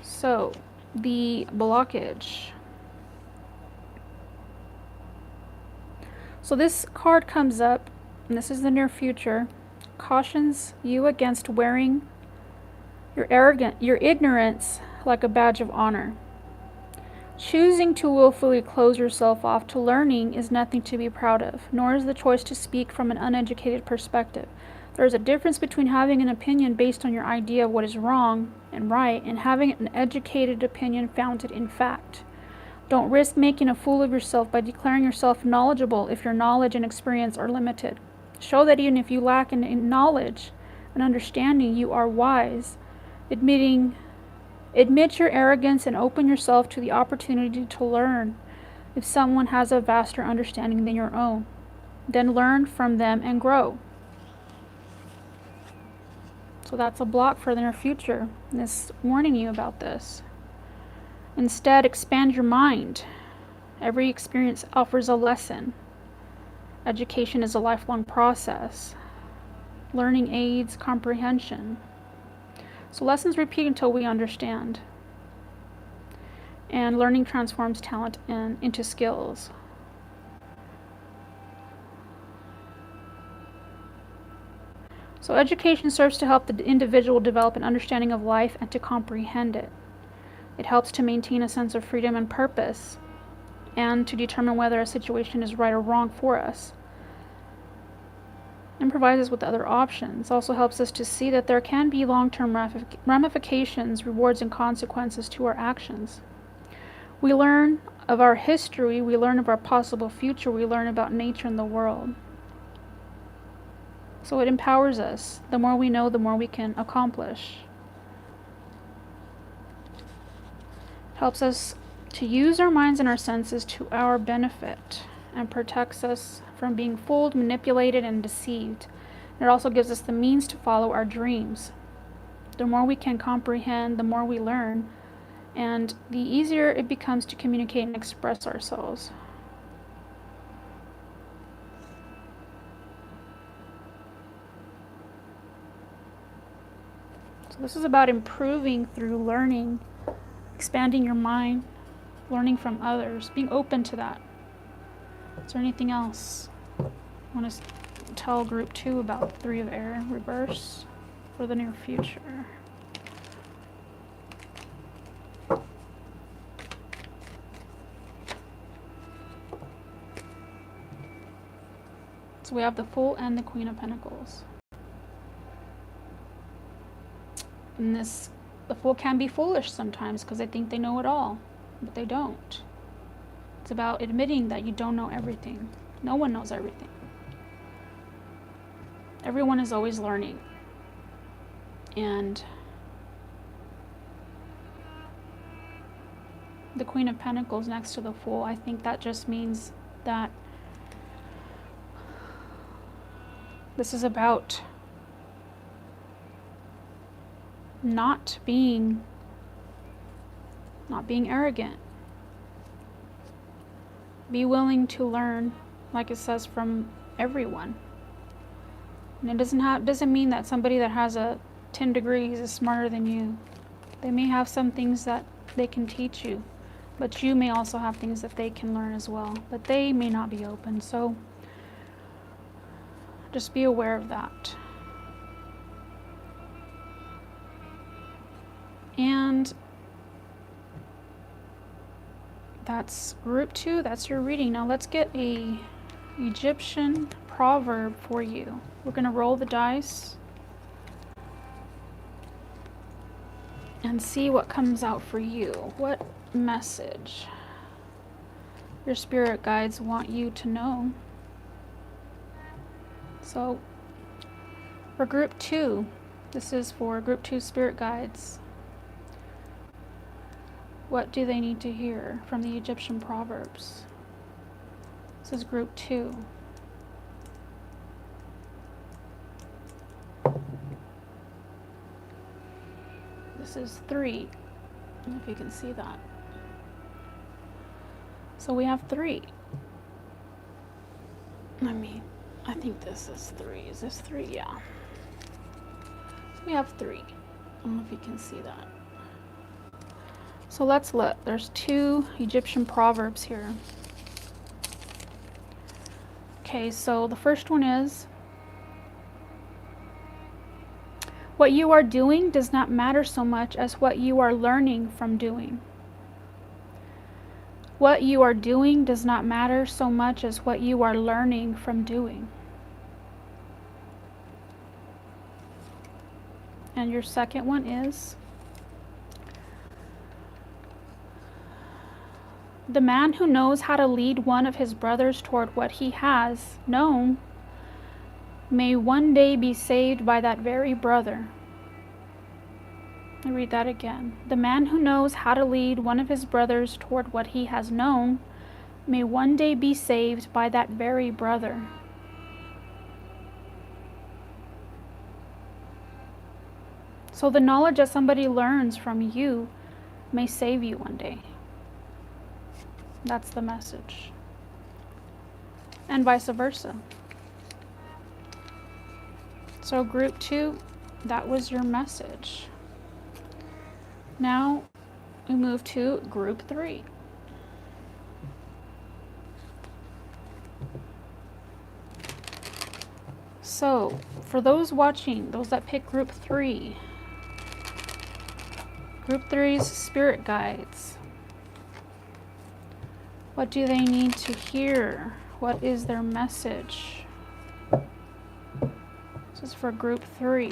So, the blockage. So this card comes up, and this is the near future, cautions you against wearing your ignorance like a badge of honor. Choosing to willfully close yourself off to learning is nothing to be proud of, nor is the choice to speak from an uneducated perspective. There is a difference between having an opinion based on your idea of what is wrong and right, and having an educated opinion founded in fact. Don't risk making a fool of yourself by declaring yourself knowledgeable if your knowledge and experience are limited. Show that even if you lack in knowledge and understanding, you are wise. Admit your arrogance and open yourself to the opportunity to learn. If someone has a vaster understanding than your own, then learn from them and grow. So that's a block for the near future. And it's warning you about this. Instead, expand your mind. Every experience offers a lesson. Education is a lifelong process. Learning aids comprehension. So lessons repeat until we understand. And learning transforms talent into skills. So education serves to help the individual develop an understanding of life and to comprehend it. It helps to maintain a sense of freedom and purpose, and to determine whether a situation is right or wrong for us, and provides us with other options. Also helps us to see that there can be long-term ramifications, rewards, and consequences to our actions. We learn of our history, we learn of our possible future, we learn about nature and the world. So it empowers us. The more we know, the more we can accomplish. It helps us to use our minds and our senses to our benefit and protects us from being fooled, manipulated, and deceived. It also gives us the means to follow our dreams. The more we can comprehend, the more we learn, and the easier it becomes to communicate and express ourselves. So this is about improving through learning, expanding your mind, learning from others, being open to that. Is there anything else I want to tell group 2 about 3 of air reverse for the near future? So we have the Fool and the Queen of Pentacles. And the Fool can be foolish sometimes because they think they know it all, but they don't. It's about admitting that you don't know everything. No one knows everything. Everyone is always learning. And the Queen of Pentacles next to the Fool, I think that just means that this is about not being arrogant. Be willing to learn, like it says, from everyone. And it doesn't mean that somebody that has a 10 degrees is smarter than you. They may have some things that they can teach you, but you may also have things that they can learn as well, but they may not be open. So just be aware of that. And that's group 2. That's your reading. Now let's get a Egyptian proverb for you. We're going to roll the dice and see what comes out for you. What message your spirit guides want you to know. So for group 2, this is for group 2 spirit guides. What do they need to hear from the Egyptian Proverbs? This is group 2. This is 3. I don't know if you can see that. So we have 3. I think this is 3. Is this 3? Yeah. So we have 3. I don't know if you can see that. So let's look. There's 2 Egyptian proverbs here. Okay, so the first one is, what you are doing does not matter so much as what you are learning from doing. What you are doing does not matter so much as what you are learning from doing. And your second one is, the man who knows how to lead one of his brothers toward what he has known may one day be saved by that very brother. I read that again. The man who knows how to lead one of his brothers toward what he has known may one day be saved by that very brother. So the knowledge that somebody learns from you may save you one day. That's the message. And vice versa. So group 2, that was your message. Now we move to group 3. So for those watching, those that pick group 3, group 3's spirit guides. What do they need to hear? What is their message? This is for group 3.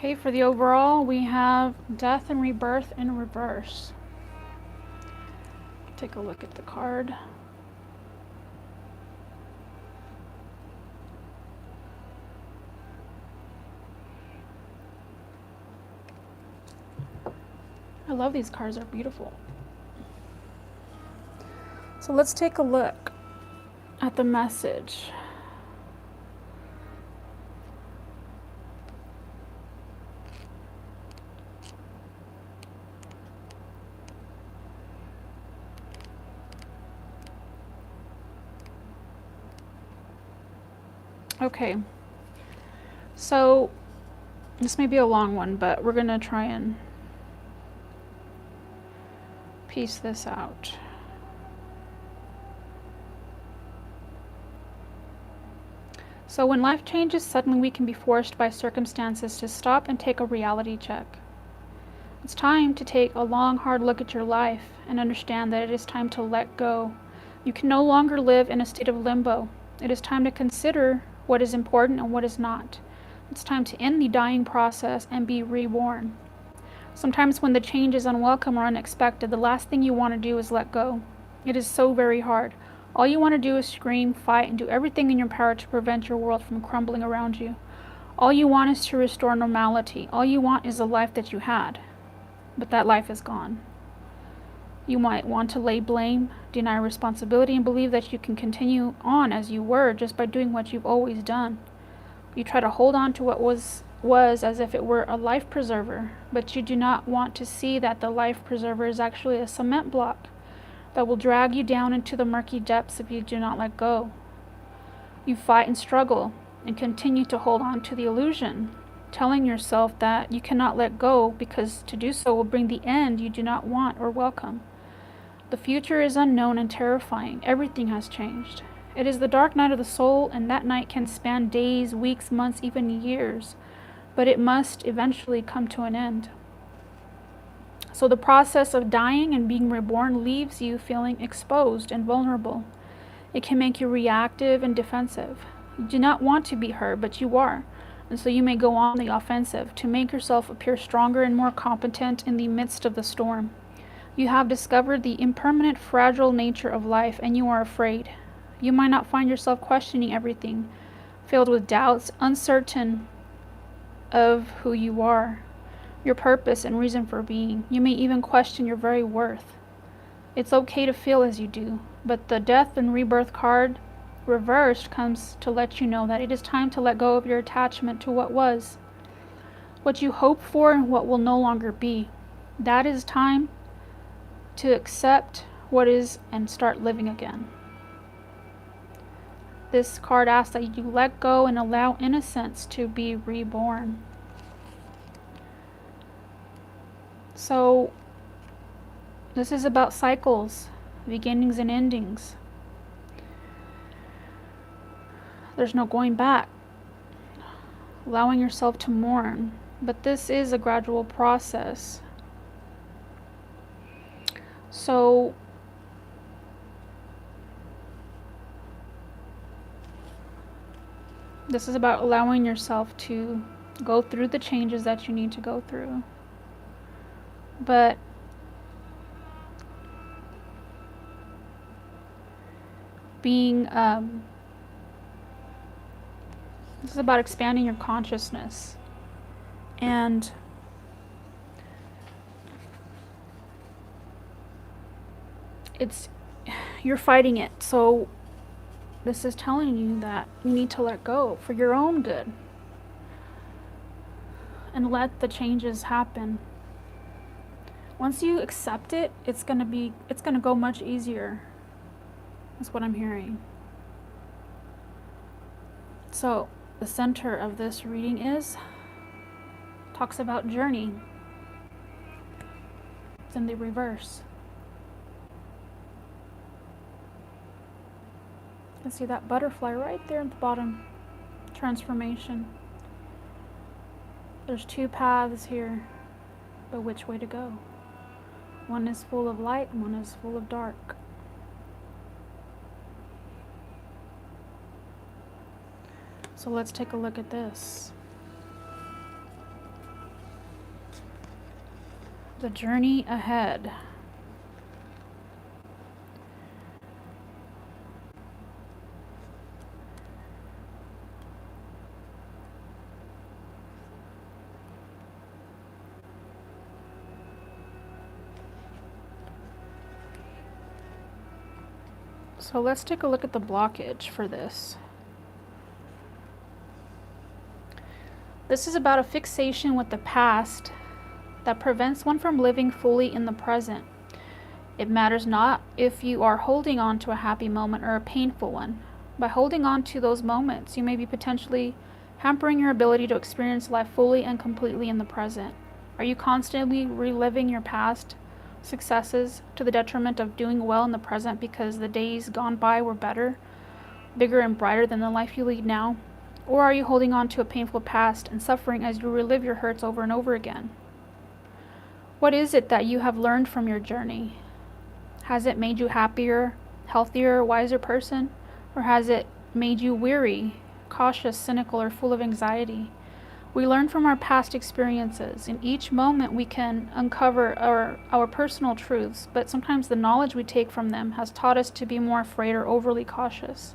Okay, for the overall, we have death and rebirth in reverse. Take a look at the card. I love these cards, they're beautiful. So let's take a look at the message. Okay, so this may be a long one, but we're gonna try and piece this out. So when life changes, suddenly we can be forced by circumstances to stop and take a reality check. It's time to take a long, hard look at your life and understand that it is time to let go. You can no longer live in a state of limbo. It is time to consider what is important and what is not. It's time to end the dying process and be reborn. Sometimes when the change is unwelcome or unexpected, the last thing you want to do is let go. It is so very hard. All you want to do is scream, fight, and do everything in your power to prevent your world from crumbling around you. All you want is to restore normality. All you want is the life that you had, but that life is gone. You might want to lay blame, deny responsibility, and believe that you can continue on as you were just by doing what you've always done. You try to hold on to what was as if it were a life preserver, but you do not want to see that the life preserver is actually a cement block that will drag you down into the murky depths if you do not let go. You fight and struggle and continue to hold on to the illusion, telling yourself that you cannot let go because to do so will bring the end you do not want or welcome. The future is unknown and terrifying. Everything has changed. It is the dark night of the soul, and that night can span days, weeks, months, even years, but it must eventually come to an end. So the process of dying and being reborn leaves you feeling exposed and vulnerable. It can make you reactive and defensive. You do not want to be hurt, but you are. And so you may go on the offensive to make yourself appear stronger and more competent in the midst of the storm. You have discovered the impermanent, fragile nature of life, and you are afraid. You might not find yourself questioning everything, filled with doubts, uncertain of who you are, your purpose and reason for being. You may even question your very worth. It's okay to feel as you do, but the death and rebirth card reversed comes to let you know that it is time to let go of your attachment to what was, what you hope for, and what will no longer be. That is time to accept what is and start living again. This card asks that you let go and allow innocence to be reborn. So this is about cycles, beginnings and endings. There's no going back. Allowing yourself to mourn, but this is a gradual process. So This is about allowing yourself to go through the changes that you need to go through. But being, this is about expanding your consciousness. And you're fighting it. So this is telling you that you need to let go for your own good and let the changes happen. Once you accept it, it's going to go much easier. That's what I'm hearing. So the center of this reading talks about journey. It's in the reverse. You can see that butterfly right there at the bottom. Transformation. There's two paths here, but which way to go? One is full of light and one is full of dark. So let's take a look at this. The journey ahead. So let's take a look at the blockage for this. This is about a fixation with the past that prevents one from living fully in the present. It matters not if you are holding on to a happy moment or a painful one. By holding on to those moments, you may be potentially hampering your ability to experience life fully and completely in the present. Are you constantly reliving your past successes to the detriment of doing well in the present because the days gone by were better, bigger and brighter than the life you lead now? Or are you holding on to a painful past and suffering as you relive your hurts over and over again? What is it that you have learned from your journey? Has it made you happier, healthier, wiser person? Or has it made you weary, cautious, cynical, or full of anxiety? We learn from our past experiences. In each moment we can uncover our personal truths, but sometimes the knowledge we take from them has taught us to be more afraid or overly cautious.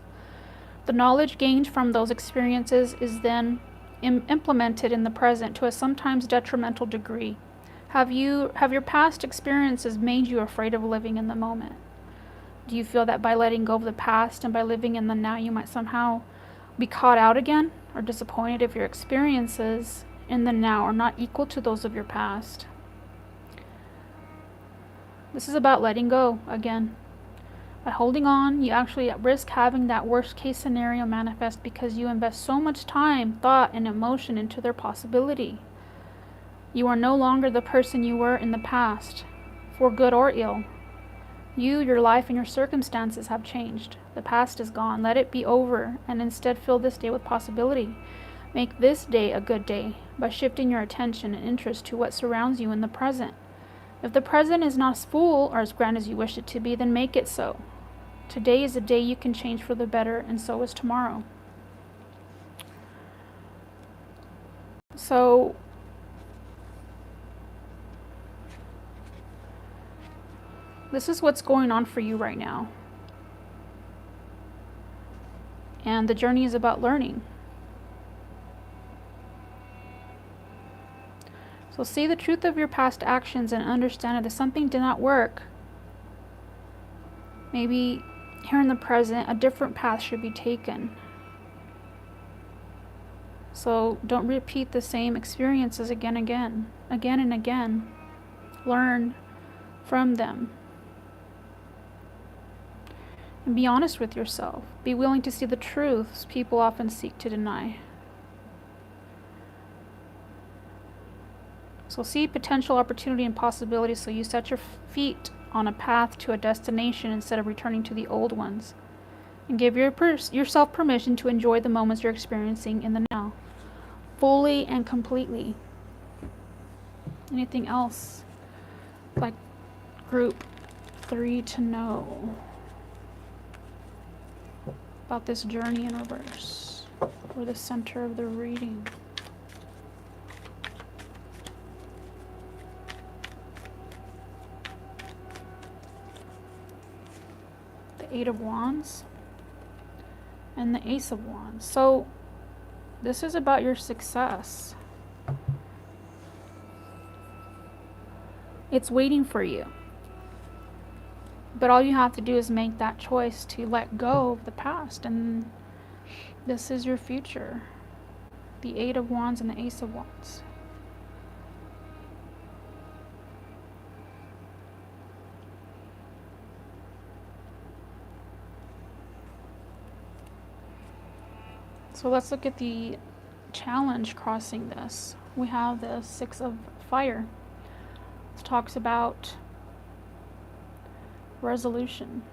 The knowledge gained from those experiences is then implemented in the present to a sometimes detrimental degree. Have your past experiences made you afraid of living in the moment? Do you feel that by letting go of the past and by living in the now, you might somehow be caught out again, or disappointed if your experiences in the now are not equal to those of your past? This is about letting go again. By holding on, you actually risk having that worst case scenario manifest because you invest so much time, thought, and emotion into their possibility. You are no longer the person you were in the past, for good or ill. You, your life, and your circumstances have changed. The past is gone. Let it be over, and instead fill this day with possibility. Make this day a good day by shifting your attention and interest to what surrounds you in the present. If the present is not as full or as grand as you wish it to be, then make it so. Today is a day you can change for the better, and so is tomorrow. So, this is what's going on for you right now. And the journey is about learning. So see the truth of your past actions and understand that if something did not work, maybe here in the present, a different path should be taken. So don't repeat the same experiences again and again. Learn from them. And be honest with yourself. Be willing to see the truths people often seek to deny. So see potential opportunity and possibility, so you set your feet on a path to a destination instead of returning to the old ones. And give yourself permission to enjoy the moments you're experiencing in the now, fully and completely. Anything else like group 3 to know about this journey in reverse? for the center of the reading. The Eight of Wands and the Ace of Wands. So this is about your success. It's waiting for you. But all you have to do is make that choice to let go of the past, and this is your future. The Eight of Wands and the Ace of Wands. So let's look at the challenge crossing this. We have the Six of Fire. This talks about resolution.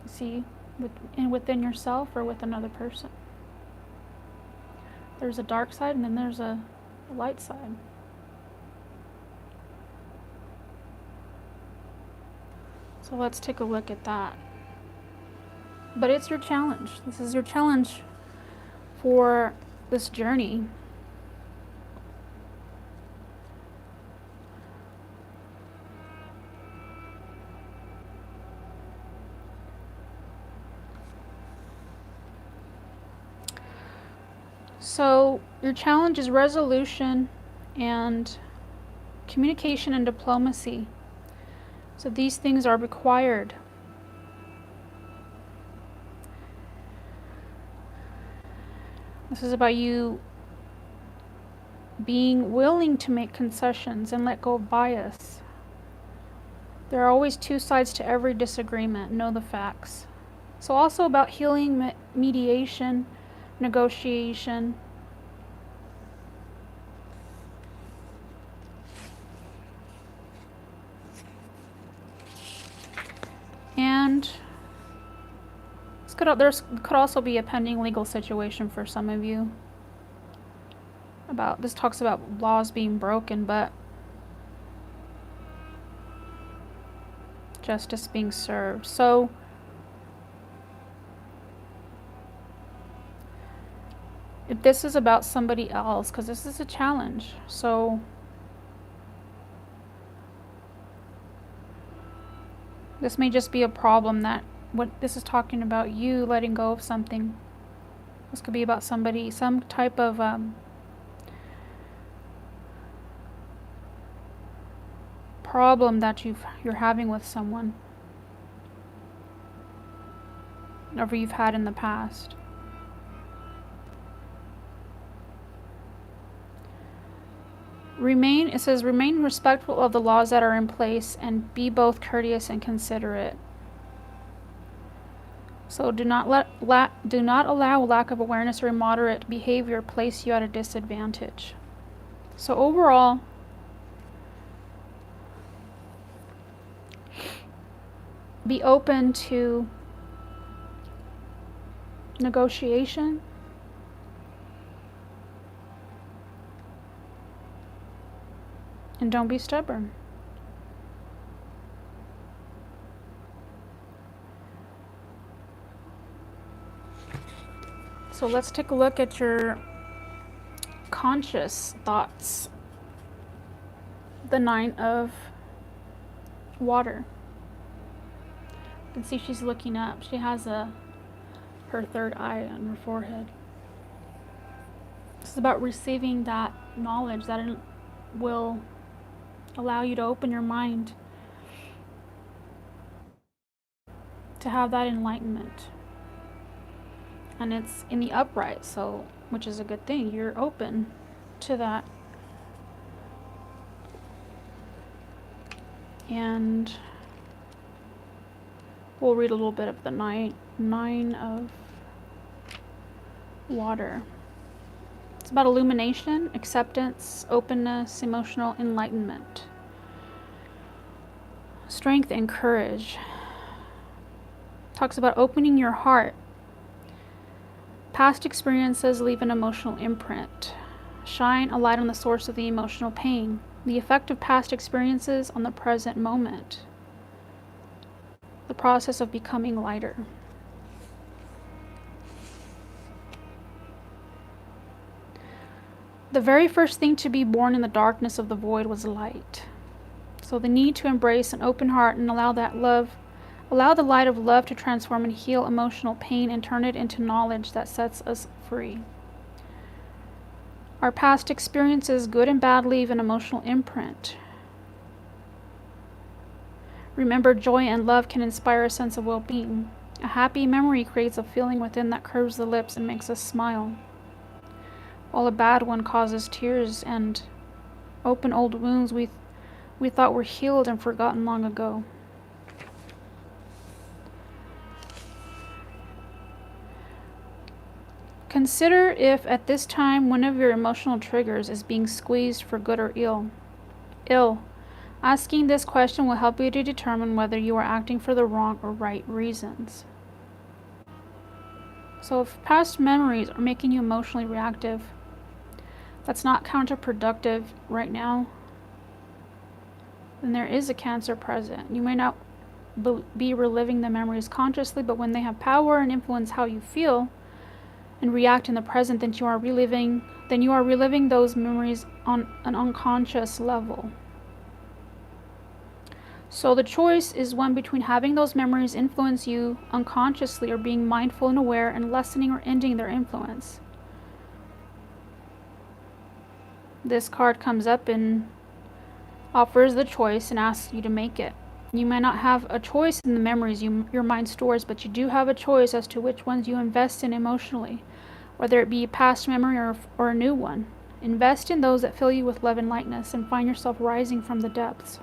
See, within yourself or with another person. There's a dark side and then there's a light side. So let's take a look at that. But it's your challenge. This is your challenge for this journey. So your challenge is resolution and communication and diplomacy. So these things are required. This is about you being willing to make concessions and let go of bias. There are always two sides to every disagreement. Know the facts. So also about healing, mediation, negotiation. And there could also be a pending legal situation for some of you. This talks about laws being broken, but justice being served. So if this is about somebody else, because this is a challenge, so this may just be a problem that what this is talking about, you letting go of something. This could be about somebody, some type of problem that you're having with someone, or you've had in the past. It says, remain respectful of the laws that are in place and be both courteous and considerate. So do not allow lack of awareness or immoderate behavior place you at a disadvantage. So overall, be open to negotiation, and don't be stubborn. So let's take a look at your conscious thoughts. The Nine of Water. You can see she's looking up. She has her third eye on her forehead. This is about receiving that knowledge that will allow you to open your mind to have that enlightenment. And it's in the upright, so which is a good thing. You're open to that. And we'll read a little bit of the nine of Water. It's about illumination, acceptance, openness, emotional enlightenment, strength and courage. Talks about opening your heart. Past experiences leave an emotional imprint. Shine a light on the source of the emotional pain, the effect of past experiences on the present moment, the process of becoming lighter. The very first thing to be born in the darkness of the void was light. So the need to embrace an open heart and allow the light of love to transform and heal emotional pain and turn it into knowledge that sets us free. Our past experiences, good and bad, leave an emotional imprint. Remember, joy and love can inspire a sense of well-being. A happy memory creates a feeling within that curves the lips and makes us smile, while a bad one causes tears and open old wounds we thought were healed and forgotten long ago. Consider if at this time one of your emotional triggers is being squeezed for good or ill. Asking this question will help you to determine whether you are acting for the wrong or right reasons. So if past memories are making you emotionally reactive, that's not counterproductive right now, then there is a Cancer present. You may not be reliving the memories consciously, but when they have power and influence how you feel and react in the present, then you are reliving those memories on an unconscious level. So the choice is one between having those memories influence you unconsciously or being mindful and aware and lessening or ending their influence. This card comes up and offers the choice and asks you to make it. You may not have a choice in the memories your mind stores, but you do have a choice as to which ones you invest in emotionally, whether it be a past memory or a new one. Invest in those that fill you with love and lightness and find yourself rising from the depths.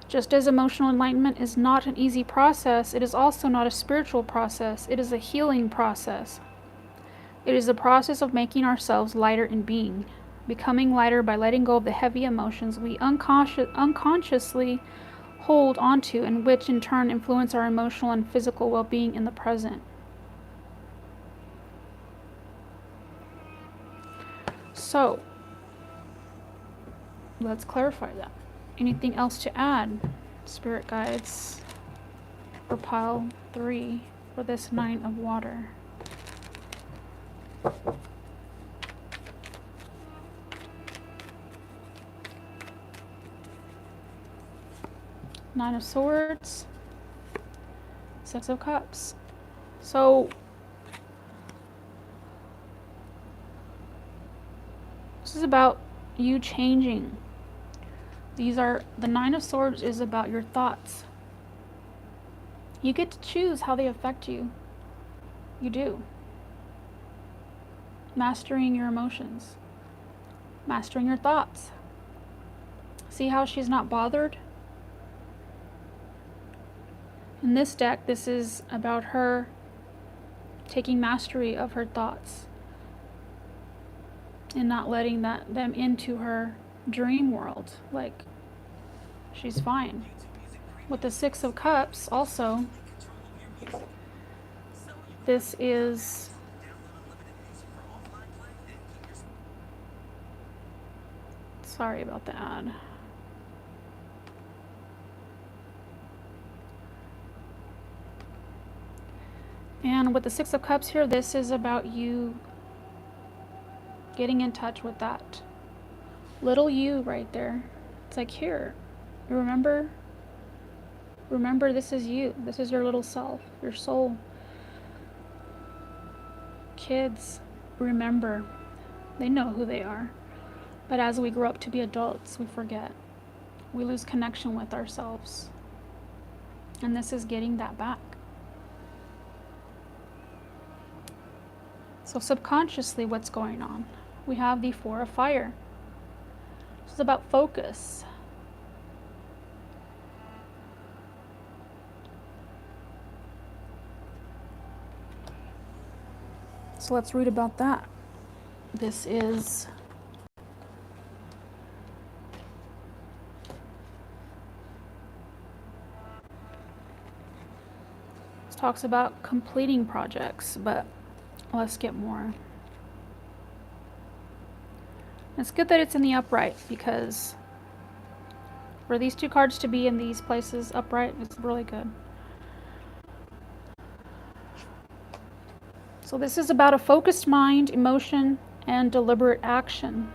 Just as emotional enlightenment is not an easy process, it is also not a spiritual process. It is a healing process. It is the process of making ourselves lighter in being, becoming lighter by letting go of the heavy emotions we unconsciously hold onto, and which in turn influence our emotional and physical well-being in the present. So, let's clarify that. Anything else to add, spirit guides, for pile 3 for this 9 of water? Nine of Swords, Six of Cups. So this is about you changing. The Nine of Swords is about your thoughts. You get to choose how they affect you. You do. Mastering your emotions. Mastering your thoughts. See how she's not bothered? In this deck, this is about her taking mastery of her thoughts and not letting them into her dream world. Like, she's fine. With the Six of Cups also, this is sorry about the ad. And with the Six of Cups here, this is about you getting in touch with that little you right there. It's like, here, remember, this is you. This is your little self, your soul. Kids, remember, they know who they are. But as we grow up to be adults, we forget. We lose connection with ourselves. And this is getting that back. So subconsciously, what's going on? We have the Four of Fire. This is about focus. So let's read about that. This talks about completing projects, but let's get more. It's good that it's in the upright, because for these two cards to be in these places upright, it's really good. So this is about a focused mind, emotion, and deliberate action.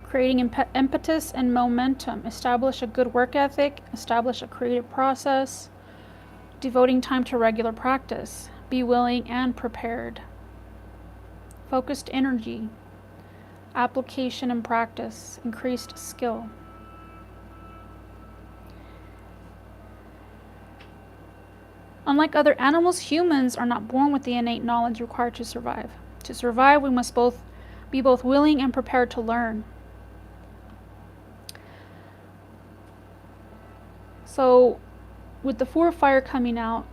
Creating impetus and momentum. Establish a good work ethic. Establish a creative process. Devoting time to regular practice. Be willing and prepared. Focused energy. Application and practice. Increased skill. Unlike other animals, humans are not born with the innate knowledge required to survive. To survive, we must be both willing and prepared to learn. So, with the Four of Fire coming out,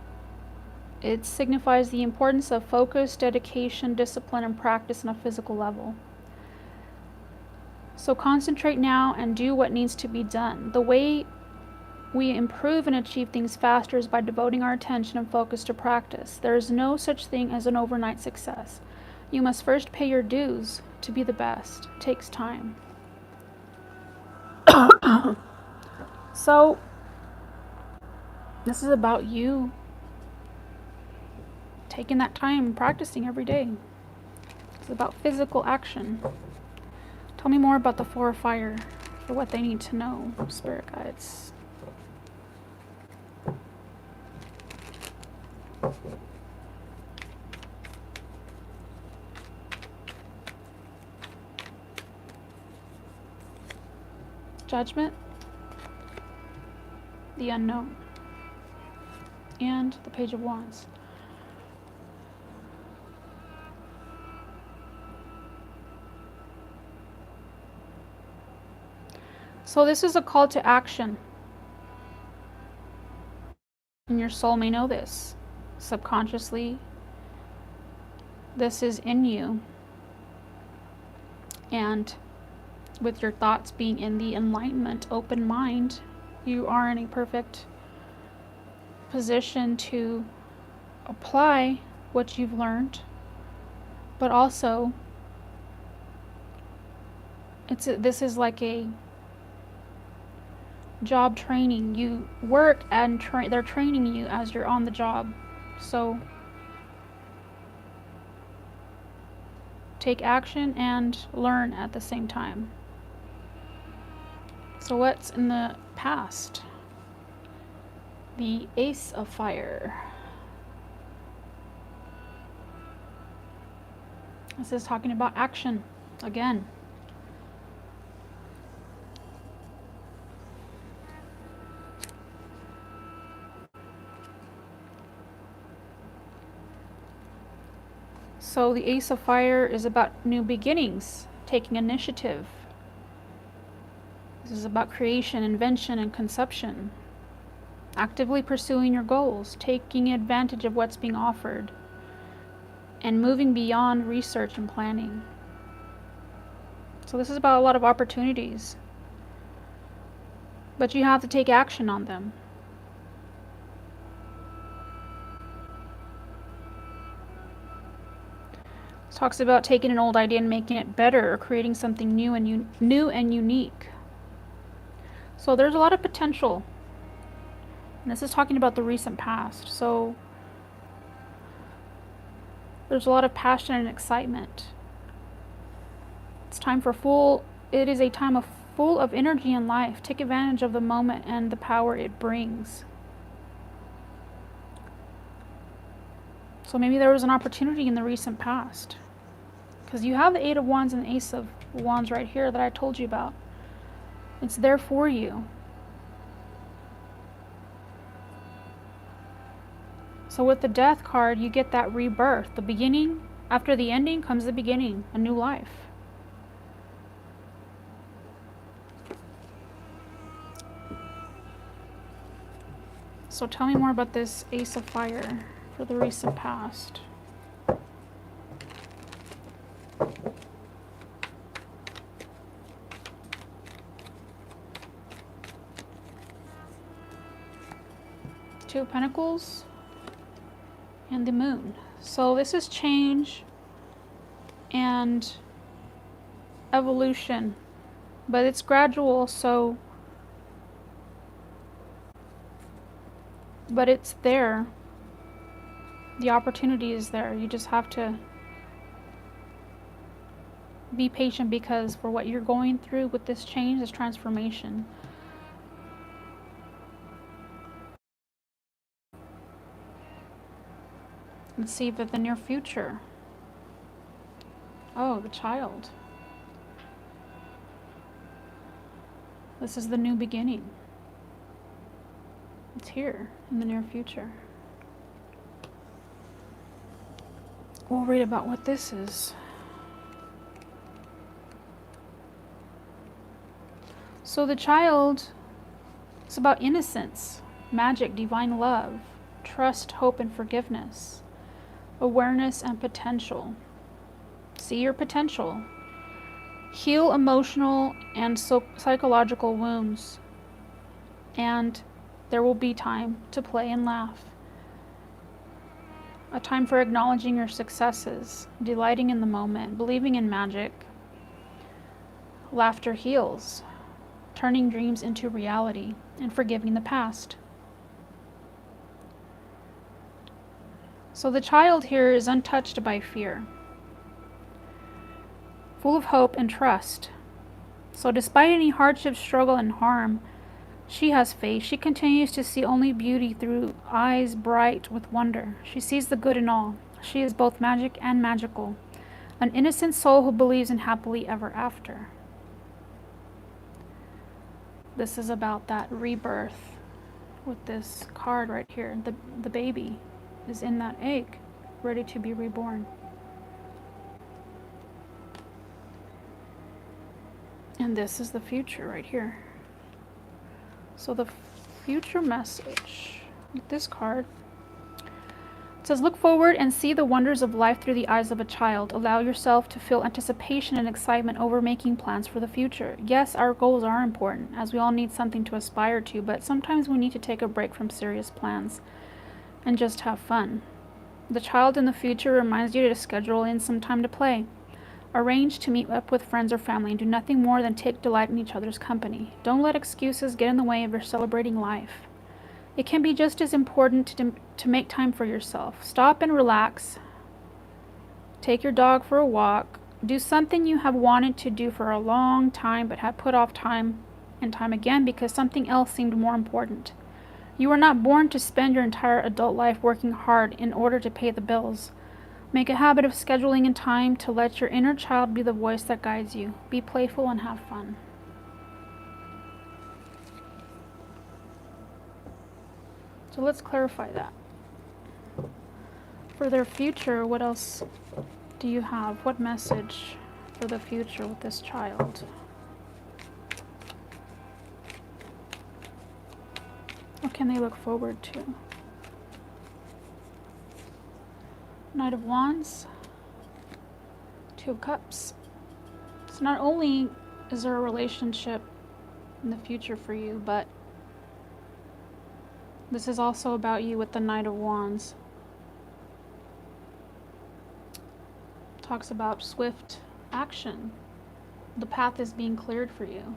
it signifies the importance of focus, dedication, discipline, and practice on a physical level. So concentrate now and do what needs to be done. The way we improve and achieve things faster is by devoting our attention and focus to practice. There is no such thing as an overnight success. You must first pay your dues to be the best. It takes time. So, this is about you taking that time, practicing every day. It's about physical action. Tell me more about the Four of Fire for what they need to know, Spirit Guides. Judgment, the unknown, and the Page of Wands. So this is a call to action. And your soul may know this. Subconsciously, this is in you. And with your thoughts being in the enlightenment, open mind, you are in a perfect position to apply what you've learned, but also this is like a job training. You work and they're training you as you're on the job. So take action and learn at the same time. So what's in the past? The Ace of Fire. This is talking about action again. So the Ace of Fire is about new beginnings, taking initiative. This is about creation, invention, and conception. Actively pursuing your goals, taking advantage of what's being offered, and moving beyond research and planning. So this is about a lot of opportunities, but you have to take action on them. This talks about taking an old idea and making it better, or creating something new and unique. So there's a lot of potential. And this is talking about the recent past. So there's a lot of passion and excitement. It's time for it is a time full of energy and life. Take advantage of the moment and the power it brings. So maybe there was an opportunity in the recent past. Because you have the Eight of Wands and the Ace of Wands right here that I told you about. It's there for you. So with the Death card, you get that rebirth. The beginning, after the ending comes the beginning, a new life. So tell me more about this Ace of Fire for the recent past. Two of Pentacles and the Moon. So this is change and evolution, but it's gradual, but it's there. The opportunity is there. You just have to Be patient, because for what you're going through with this change, this transformation, let's see if in the near future. Oh, the child. This is the new beginning. It's here in the near future. We'll read about what this is. So the child is about innocence, magic, divine love, trust, hope, and forgiveness, awareness, and potential. See your potential. Heal emotional and psychological wounds. And there will be time to play and laugh. A time for acknowledging your successes, delighting in the moment, believing in magic. Laughter heals, turning dreams into reality, and forgiving the past. So the child here is untouched by fear, full of hope and trust. So despite any hardship, struggle, and harm, she has faith. She continues to see only beauty through eyes bright with wonder. She sees the good in all. She is both magic and magical, an innocent soul who believes in happily ever after. This is about that rebirth with this card right here. The baby is in that egg, ready to be reborn. And this is the future right here. So the future message with this card, it says, look forward and see the wonders of life through the eyes of a child. Allow yourself to feel anticipation and excitement over making plans for the future. Yes, our goals are important, as we all need something to aspire to, but sometimes we need to take a break from serious plans and just have fun. The child in the future reminds you to schedule in some time to play. Arrange to meet up with friends or family and do nothing more than take delight in each other's company. Don't let excuses get in the way of your celebrating life. It can be just as important to make time for yourself. Stop and relax. Take your dog for a walk. Do something you have wanted to do for a long time but have put off time and time again because something else seemed more important. You were not born to spend your entire adult life working hard in order to pay the bills. Make a habit of scheduling in time to let your inner child be the voice that guides you. Be playful and have fun. So let's clarify that. For their future, what else do you have? What message for the future with this child? What can they look forward to? Knight of Wands, Two of Cups. So not only is there a relationship in the future for you, but this is also about you with the Knight of Wands. Talks about swift action. The path is being cleared for you.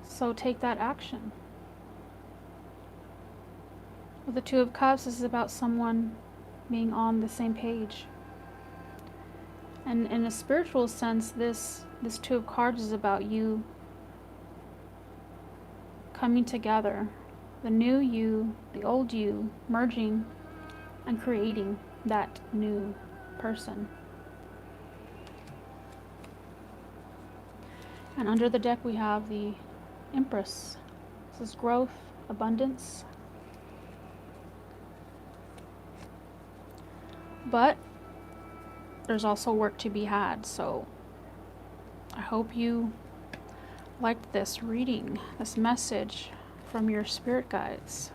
So take that action. With the Two of Cups, this is about someone being on the same page. And in a spiritual sense, this Two of Cards is about you coming together. The new you, the old you, merging and creating that new person. And under the deck we have the Empress. This is growth, abundance. But there's also work to be had, so I hope you liked this reading, this message from your spirit guides.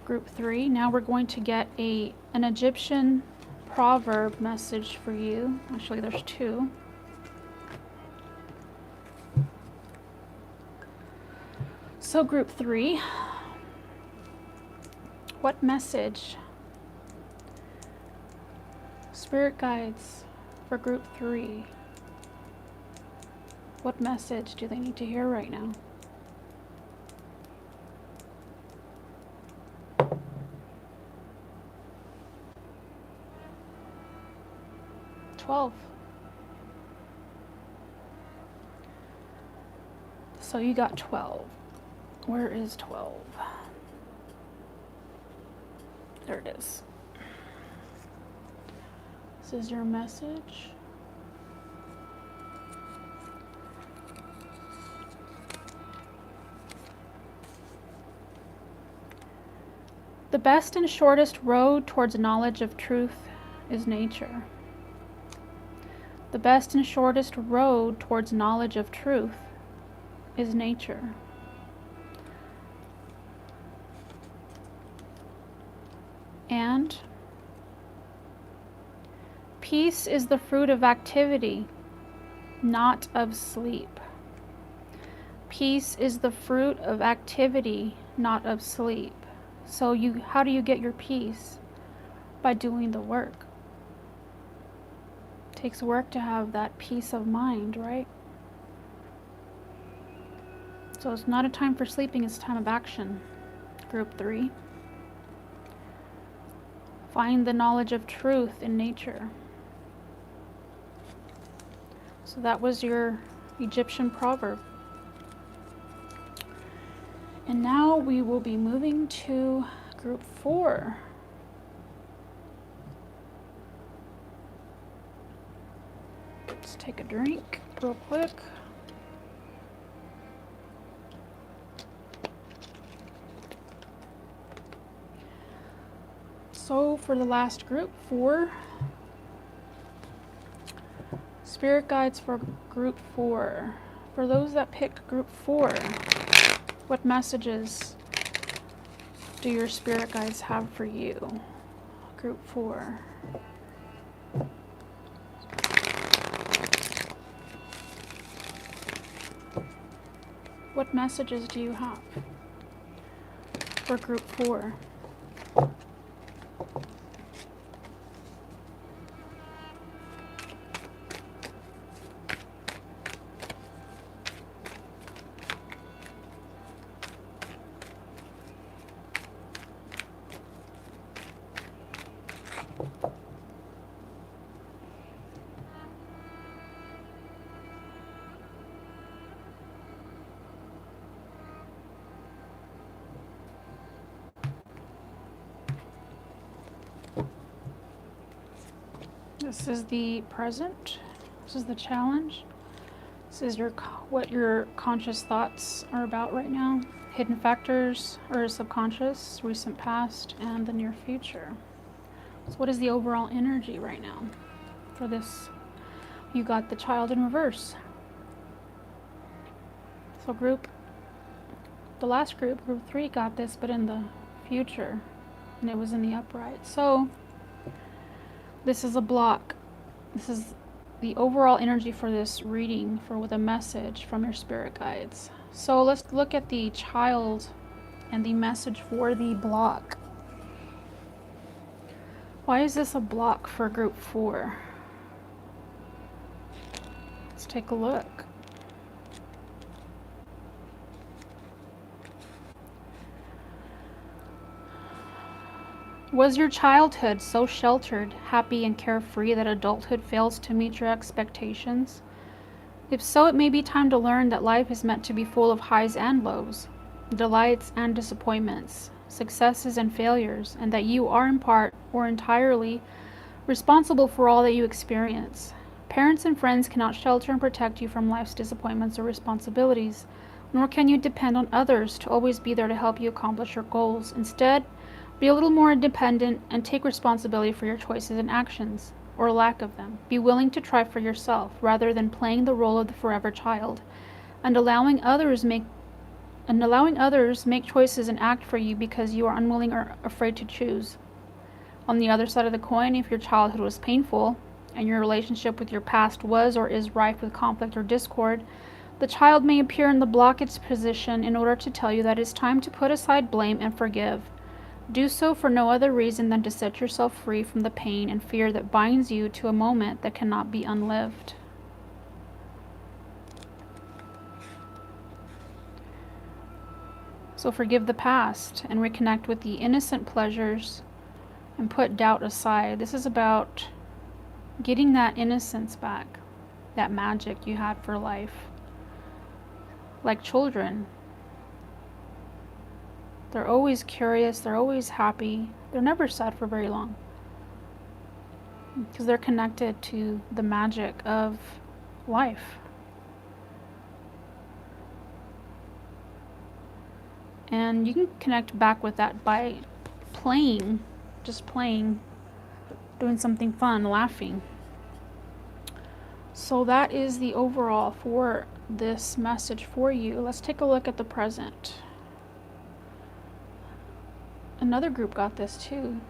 Group 3, now we're going to get an Egyptian proverb message for you. Actually, there's 2. So group 3, what message? Spirit guides for group 3. What message do they need to hear right now? 12. So you got 12. Where is 12? There it is. This is your message. The best and shortest road towards knowledge of truth is nature. The best and shortest road towards knowledge of truth is nature. And peace is the fruit of activity, not of sleep. Peace is the fruit of activity, not of sleep. So how do you get your peace? By doing the work. It takes work to have that peace of mind, right? So it's not a time for sleeping, it's a time of action. Group 3. Find the knowledge of truth in nature. So that was your Egyptian proverb. And now we will be moving to group 4. Let's take a drink real quick. So for the last group 4, spirit guides for group 4. For those that picked group 4, what messages do your spirit guides have for you? Group 4. What messages do you have for group 4? This is the present. This is the challenge. This is what your conscious thoughts are about right now. Hidden factors or subconscious, recent past, and the near future. So what is the overall energy right now for this? You got the Child in reverse. So the last group 3, got this, but in the future, and it was in the upright. So this is a block. This is the overall energy for this reading with a message from your spirit guides. So let's look at the Child and the message for the block. Why is this a block for group 4? Let's take a look. Was your childhood so sheltered, happy, and carefree that adulthood fails to meet your expectations? If so, it may be time to learn that life is meant to be full of highs and lows, delights and disappointments, successes and failures, and that you are in part or entirely responsible for all that you experience. Parents and friends cannot shelter and protect you from life's disappointments or responsibilities, nor can you depend on others to always be there to help you accomplish your goals. Instead, be a little more independent and take responsibility for your choices and actions, or lack of them. Be willing to try for yourself, rather than playing the role of the forever child, and allowing others make choices and act for you because you are unwilling or afraid to choose. On the other side of the coin, if your childhood was painful, and your relationship with your past was or is rife with conflict or discord, the Child may appear in the blockage position in order to tell you that it's time to put aside blame and forgive. Do so for no other reason than to set yourself free from the pain and fear that binds you to a moment that cannot be unlived. So forgive the past and reconnect with the innocent pleasures and put doubt aside. This is about getting that innocence back, that magic you had for life. Like children, they're always curious, they're always happy, they're never sad for very long because they're connected to the magic of life. And you can connect back with that by playing, just playing, doing something fun, laughing. So that is the overall for this message for you. Let's take a look at the present. Another group got this too.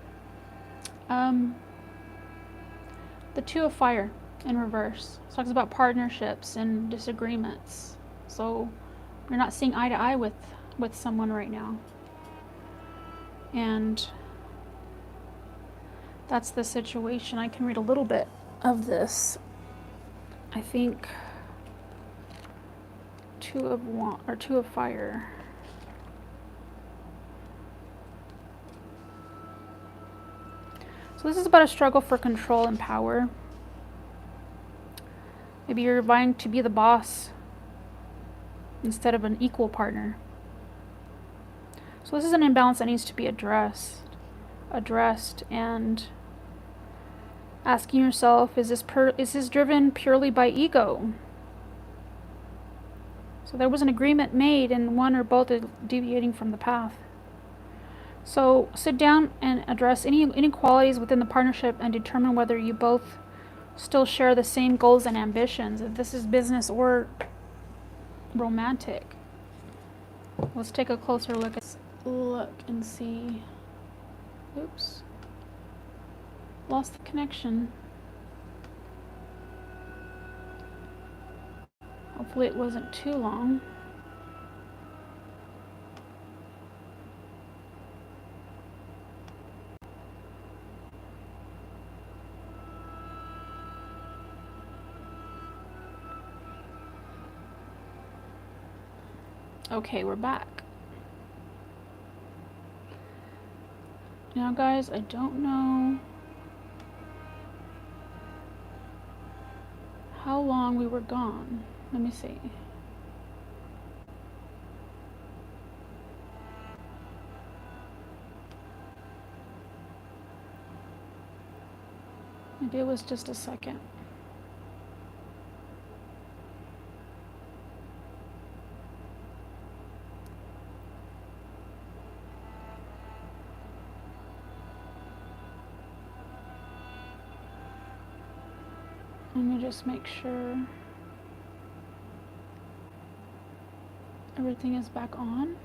The Two of Fire in reverse. It talks about partnerships and disagreements. So you're not seeing eye to eye with someone right now. And that's the situation. I can read a little bit of this. I think Two of Fire. So this is about a struggle for control and power. Maybe you're vying to be the boss instead of an equal partner. So this is an imbalance that needs to be addressed and asking yourself, is this driven purely by ego? So there was an agreement made and one or both are deviating from the path. So sit down and address any inequalities within the partnership and determine whether you both still share the same goals and ambitions, if this is business or romantic. Let's take a closer look and see. Oops. Lost the connection. Hopefully it wasn't too long. Okay, we're back. Now guys, I don't know how long we were gone. Let me see. Maybe it was just a second. Let me just make sure everything is back on.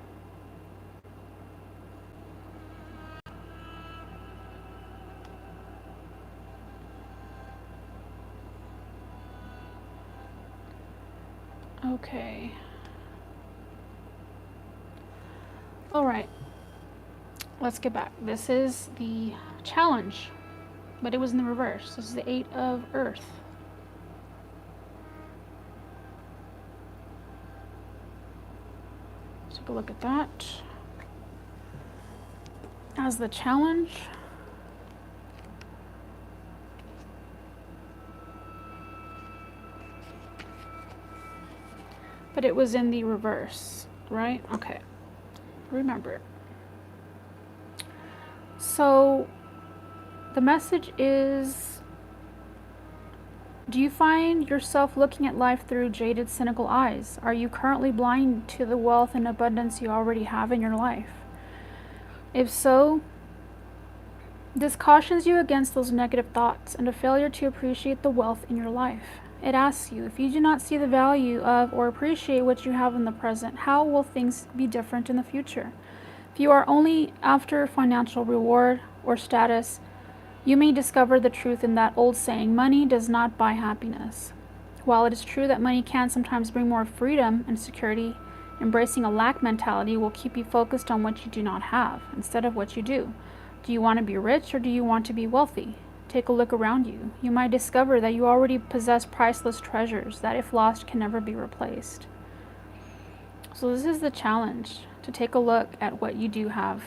Okay. All right. Let's get back. This is the challenge, but it was in the reverse. This is the Eight of Earth. Take a look at that as the challenge. But it was in the reverse, right? Okay. Remember it. So the message is, do you find yourself looking at life through jaded, cynical eyes? Are you currently blind to the wealth and abundance you already have in your life? If so, this cautions you against those negative thoughts and a failure to appreciate the wealth in your life. It asks you, if you do not see the value of or appreciate what you have in the present, how will things be different in the future? If you are only after financial reward or status, you may discover the truth in that old saying, money does not buy happiness. While it is true that money can sometimes bring more freedom and security, embracing a lack mentality will keep you focused on what you do not have instead of what you do. Do you want to be rich or do you want to be wealthy? Take a look around you. You might discover that you already possess priceless treasures that, if lost, can never be replaced. So this is the challenge, to take a look at what you do have.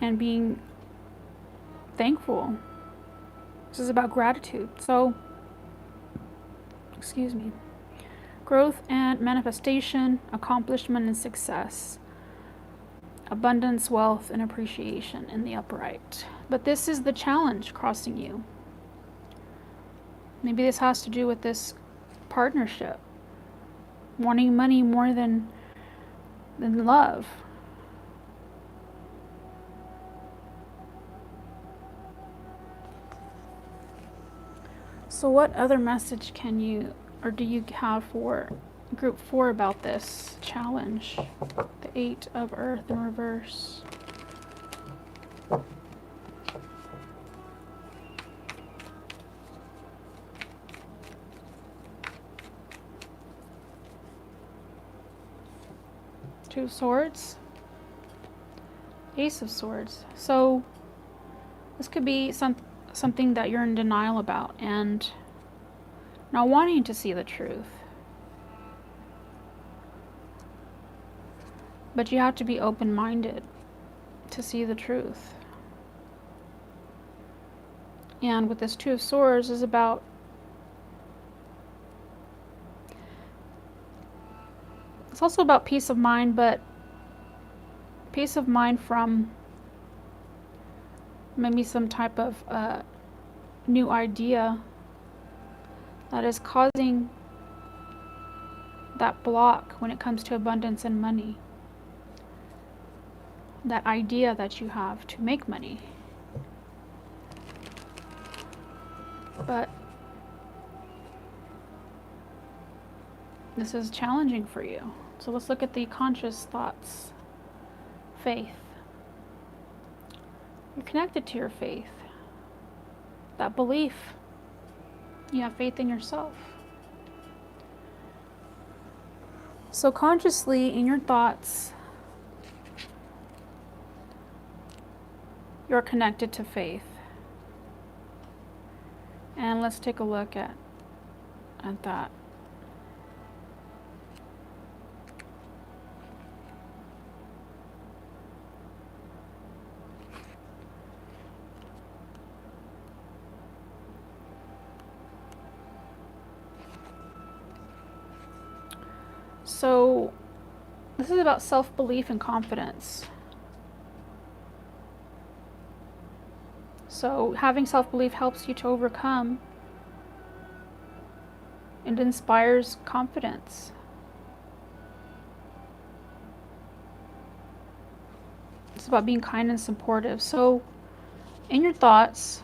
and being thankful. This is about gratitude. So, excuse me. Growth and manifestation, accomplishment and success, abundance, wealth, and appreciation in the upright. But this is the challenge crossing you. Maybe this has to do with this partnership. Wanting money more than love. So what other message can you, or do you have for group 4 about this challenge? The 8 of Earth in reverse. Two of Swords. Ace of Swords. So this could be something that you're in denial about and not wanting to see the truth. But you have to be open-minded to see the truth. And with this Two of Swords is about it's also about peace of mind, but peace of mind from maybe some type of new idea that is causing that block when it comes to abundance and money. That idea that you have to make money. But this is challenging for you. So let's look at the conscious thoughts. Faith. You're connected to your faith. That belief. You have faith in yourself. So consciously in your thoughts, you're connected to faith. And let's take a look at that. So this is about self-belief and confidence. So having self-belief helps you to overcome and inspires confidence. It's about being kind and supportive. So in your thoughts,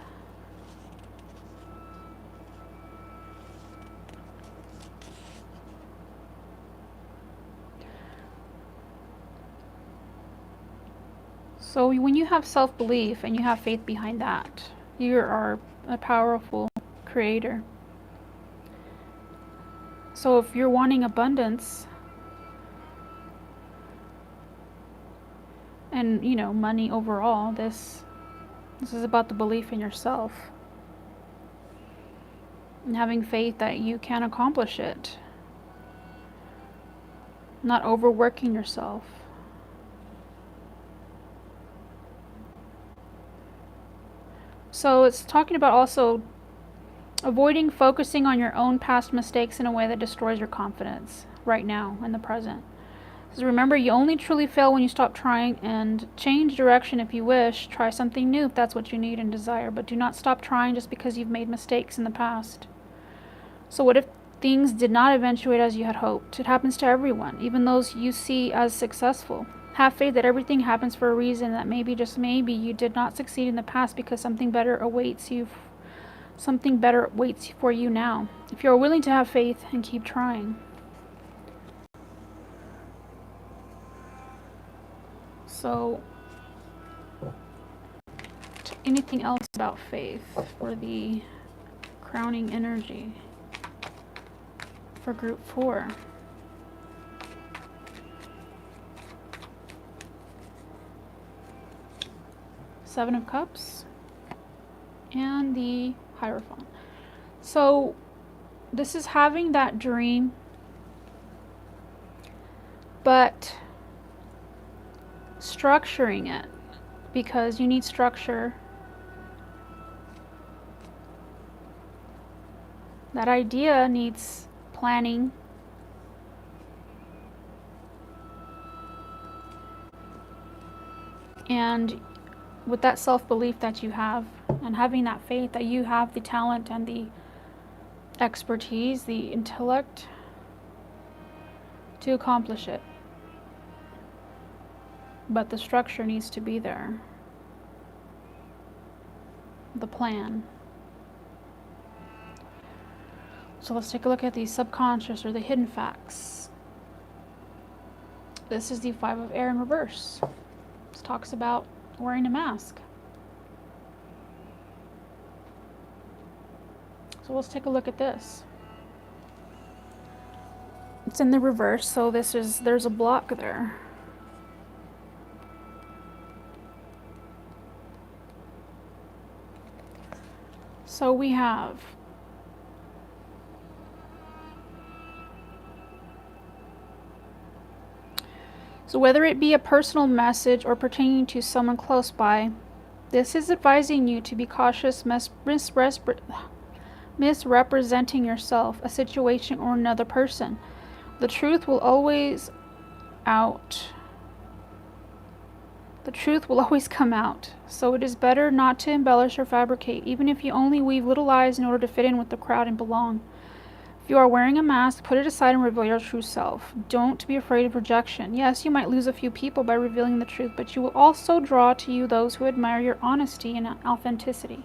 so when you have self-belief and you have faith behind that, you are a powerful creator. So if you're wanting abundance and, you know, money overall, this is about the belief in yourself and having faith that you can accomplish it. Not overworking yourself. So it's talking about also avoiding focusing on your own past mistakes in a way that destroys your confidence right now in the present. So remember, you only truly fail when you stop trying, and change direction if you wish. Try something new if that's what you need and desire, but do not stop trying just because you've made mistakes in the past. So what if things did not eventuate as you had hoped? It happens to everyone, even those you see as successful. Have faith that everything happens for a reason, that maybe, just maybe, you did not succeed in the past because something better awaits you. Something better waits for you now, if you are willing to have faith and keep trying. So, anything else about faith for the crowning energy for group 4? Seven of Cups and the Hierophant. So this is having that dream, but structuring it because you need structure. That idea needs planning. And with that self-belief that you have, and having that faith that you have the talent and the expertise, the intellect to accomplish it. But the structure needs to be there. The plan. So let's take a look at the subconscious or the hidden facts. This is the Five of Air in reverse. This talks about wearing a mask. So let's take a look at this. It's in the reverse, so there's a block there. So we have so whether it be a personal message or pertaining to someone close by, this is advising you to be cautious misrepresenting yourself, a situation, or another person. The truth will always out. The truth will always come out, so it is better not to embellish or fabricate, even if you only weave little lies in order to fit in with the crowd and belong. If you are wearing a mask, put it aside and reveal your true self. Don't be afraid of rejection. Yes, you might lose a few people by revealing the truth, but you will also draw to you those who admire your honesty and authenticity,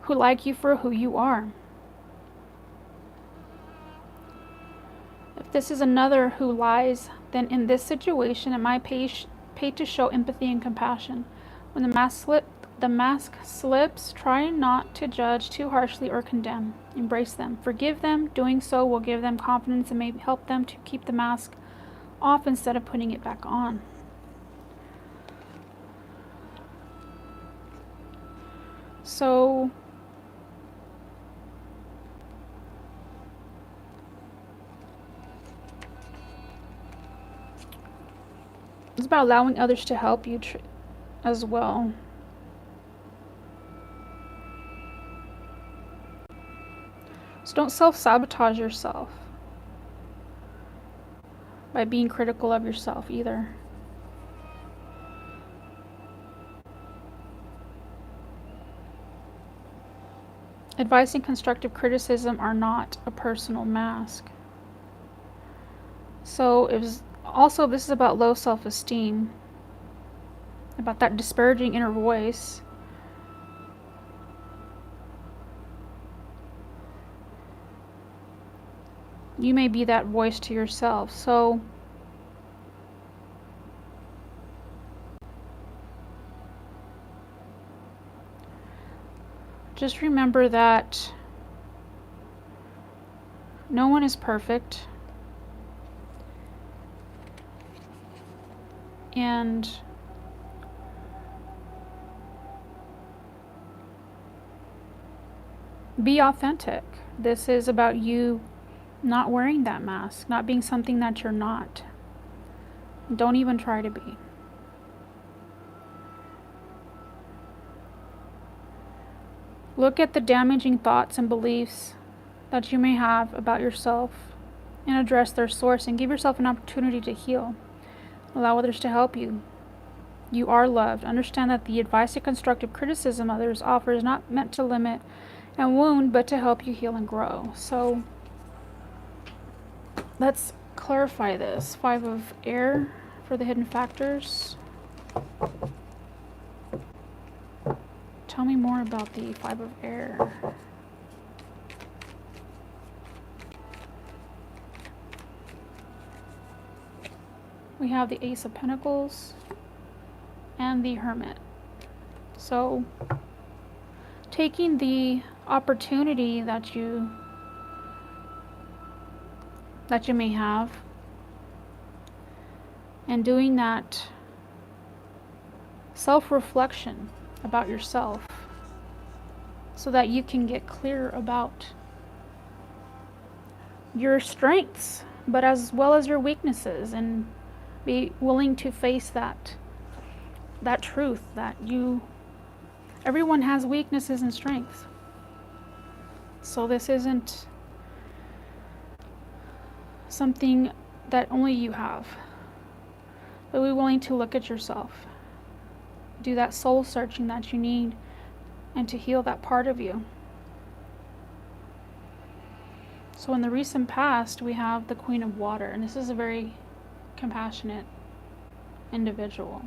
who like you for who you are. If this is another who lies, then in this situation it might pay to show empathy and compassion. When the mask slips, try not to judge too harshly or condemn. Embrace them. Forgive them. Doing so will give them confidence and may help them to keep the mask off instead of putting it back on. So it's about allowing others to help you as well. So don't self-sabotage yourself by being critical of yourself either. Advice and constructive criticism are not a personal mask. So this is about low self-esteem, about that disparaging inner voice. You may be that voice to yourself. So just remember that no one is perfect. And be authentic. This is about you not wearing that mask, not being something that you're not. Don't even try to be. Look at the damaging thoughts and beliefs that you may have about yourself and address their source and give yourself an opportunity to heal. Allow others to help you. You are loved. Understand that the advice and constructive criticism others offer is not meant to limit and wound, but to help you heal and grow. So let's clarify this. Five of Air for the hidden factors. Tell me more about the Five of Air. We have the Ace of Pentacles and the Hermit. So taking the opportunity that you may have and doing that self-reflection about yourself so that you can get clear about your strengths, but as well as your weaknesses, and be willing to face that that truth that everyone has weaknesses and strengths. So this isn't something that only you have. But be willing to look at yourself. Do that soul searching that you need, and to heal that part of you. So in the recent past, we have the Queen of Water, and this is a very compassionate individual.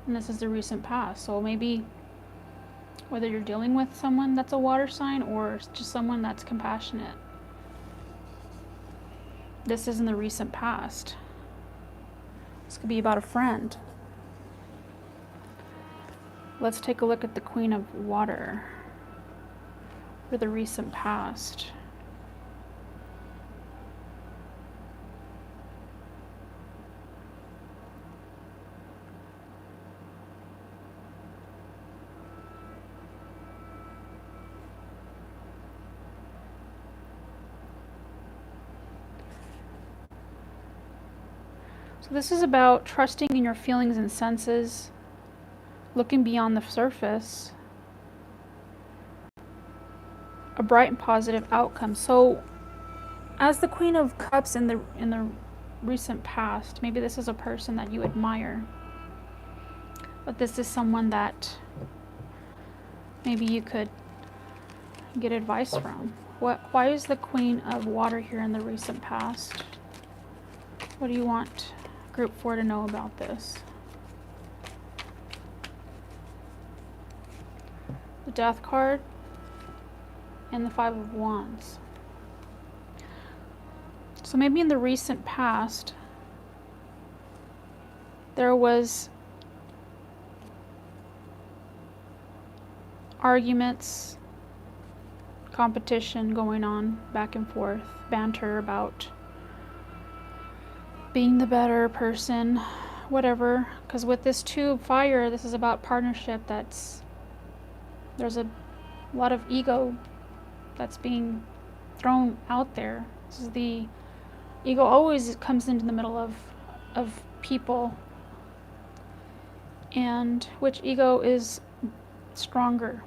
And this is the recent past. So maybe whether you're dealing with someone that's a water sign or just someone that's compassionate, this is in the recent past. This could be about a friend. Let's take a look at the Queen of Water for the recent past. So this is about trusting in your feelings and senses, looking beyond the surface, a bright and positive outcome. So as the Queen of Cups in the recent past, maybe this is a person that you admire, but this is someone that maybe you could get advice from. Why is the Queen of Water here in the recent past? What do you want Group 4 to know about this? The Death card and the Five of Wands. So maybe in the recent past, there was arguments, competition going on back and forth, banter about being the better person, whatever. Because with this Two of Fire, this is about partnership. There's a lot of ego that's being thrown out there. This is the ego always comes into the middle of people, and which ego is stronger,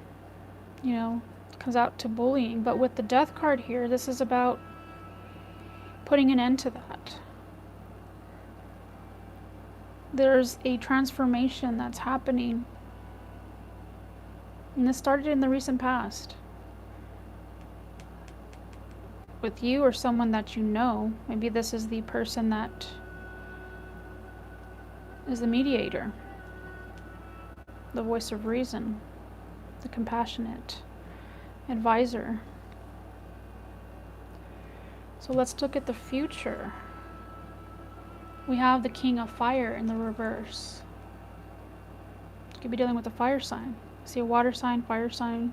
comes out to bullying. But with the Death card here, this is about putting an end to that. There's a transformation that's happening, and this started in the recent past with you or someone that you know. Maybe this is the person that is the mediator, the voice of reason, the compassionate advisor. So let's look at the future. We have the King of Fire in the reverse. You could be dealing with a fire sign. See a water sign, fire sign,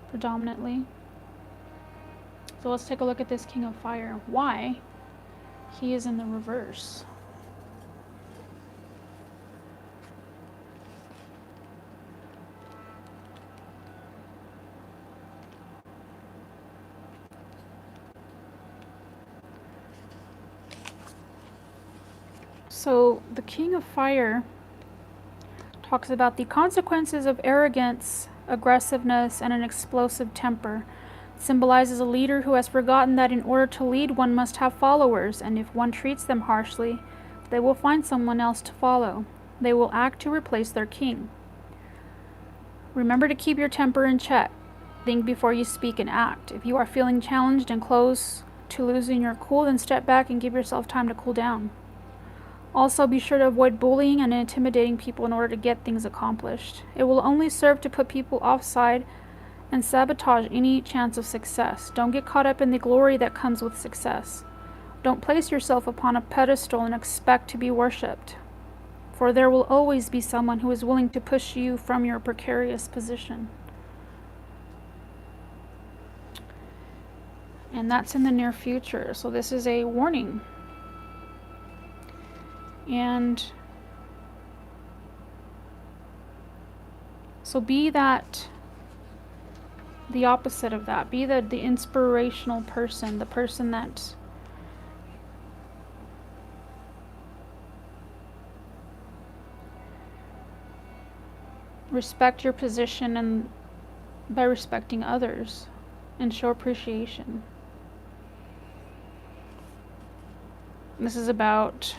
predominantly. So let's take a look at this King of Fire. Why he is in the reverse. So the King of Fire talks about the consequences of arrogance, aggressiveness, and an explosive temper. It symbolizes a leader who has forgotten that in order to lead, one must have followers, and if one treats them harshly, they will find someone else to follow. They will act to replace their king. Remember to keep your temper in check. Think before you speak and act. If you are feeling challenged and close to losing your cool, then step back and give yourself time to cool down. Also, be sure to avoid bullying and intimidating people in order to get things accomplished. It will only serve to put people offside and sabotage any chance of success. Don't get caught up in the glory that comes with success. Don't place yourself upon a pedestal and expect to be worshipped, for there will always be someone who is willing to push you from your precarious position. And that's in the near future, so this is a warning. And so be that, the opposite of that. Be the inspirational person, the person that respect your position and by respecting others and show appreciation. This is about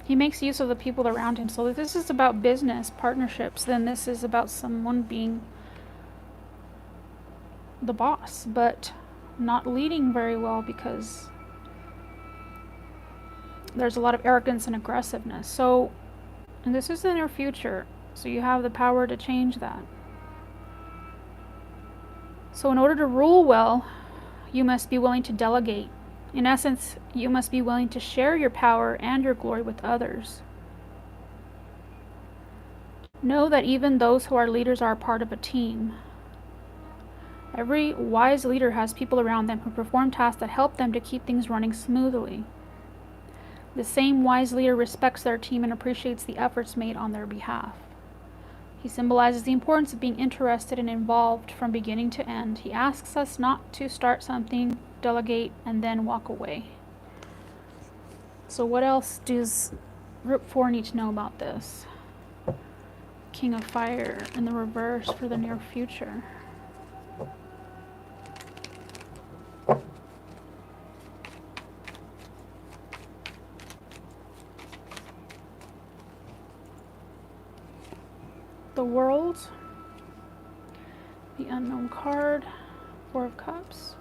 he makes use of the people around him. So if this is about business partnerships, then this is about someone being the boss, but not leading very well because there's a lot of arrogance and aggressiveness. So, and this is in your future, so you have the power to change that. So in order to rule well, you must be willing to delegate. In essence, you must be willing to share your power and your glory with others. Know that even those who are leaders are a part of a team. Every wise leader has people around them who perform tasks that help them to keep things running smoothly. The same wise leader respects their team and appreciates the efforts made on their behalf. He symbolizes the importance of being interested and involved from beginning to end. He asks us not to start something, delegate, and then walk away. So what else does Group 4 need to know about this? King of Fire in the reverse for the near future. The World, the Unknown card, Four of Cups.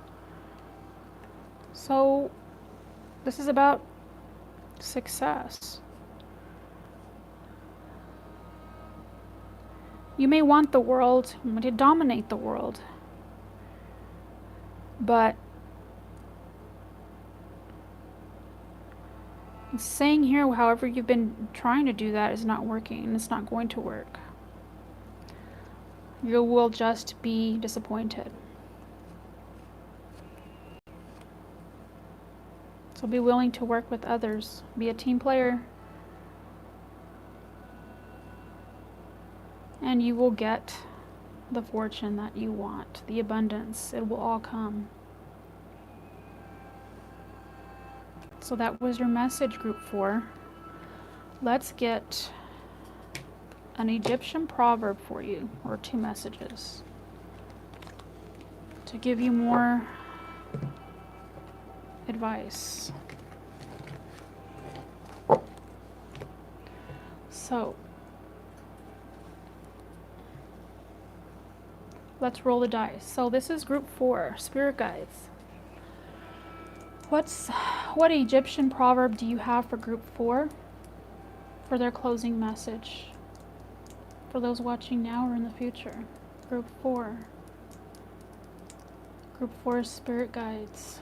So this is about success. You may want the world to dominate the world, but it's saying here, however you've been trying to do that is not working, and it's not going to work. You will just be disappointed. So be willing to work with others. Be a team player. And you will get the fortune that you want, the abundance. It will all come. So that was your message, Group 4. Let's get an Egyptian proverb for you, or 2 messages, to give you more advice. So, let's roll the dice. So this is Group 4, Spirit Guides. What Egyptian proverb do you have for Group 4 for their closing message? For those watching now or in the future. Group 4. Group 4 Spirit Guides.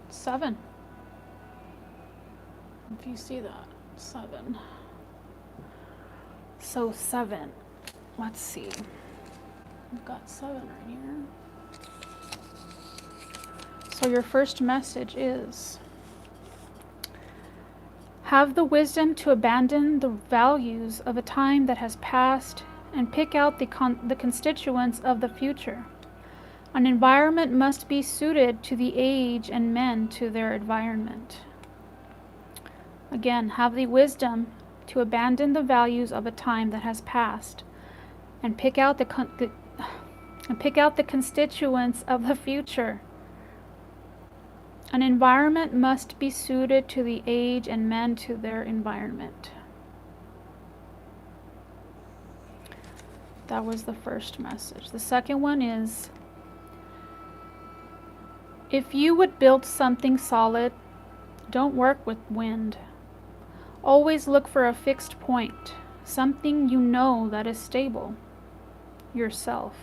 Seven. If you see that. 7. So 7. Let's see. We've got 7 right here. So your first message is: have the wisdom to abandon the values of a time that has passed and pick out the constituents of the future. An environment must be suited to the age and men to their environment. Again, have the wisdom to abandon the values of a time that has passed and pick out the constituents of the future. An environment must be suited to the age and men to their environment. That was the first message. The second one is: if you would build something solid, don't work with wind. Always look for a fixed point, something you know that is stable. Yourself.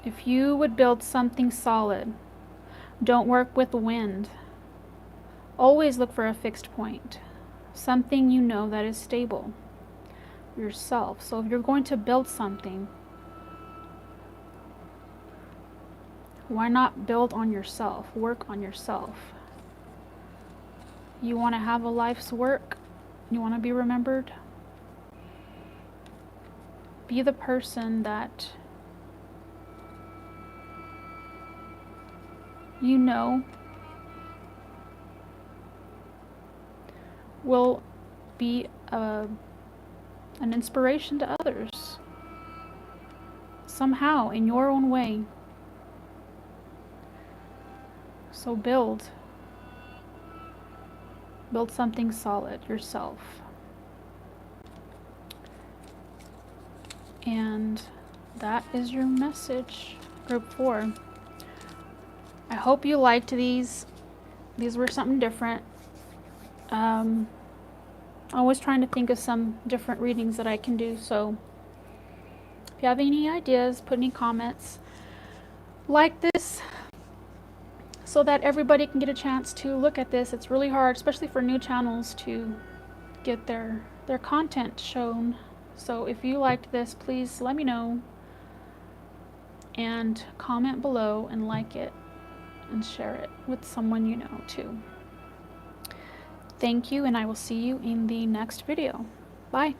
If you would build something solid, don't work with the wind. Always look for a fixed point, something you know that is stable. Yourself. So if you're going to build something, why not build on yourself? Work on yourself. You want to have a life's work? You want to be remembered? be the person that you know will be an inspiration to others somehow in your own way. So build something solid yourself. And that is your message, group 4. I hope you liked these. These were something different. Always trying to think of some different readings that I can do. So if you have any ideas, put any comments. Like this so that everybody can get a chance to look at this. It's really hard, especially for new channels, to get their content shown. So if you liked this, please let me know and comment below and like it and share it with someone you know too. Thank you, and I will see you in the next video. Bye.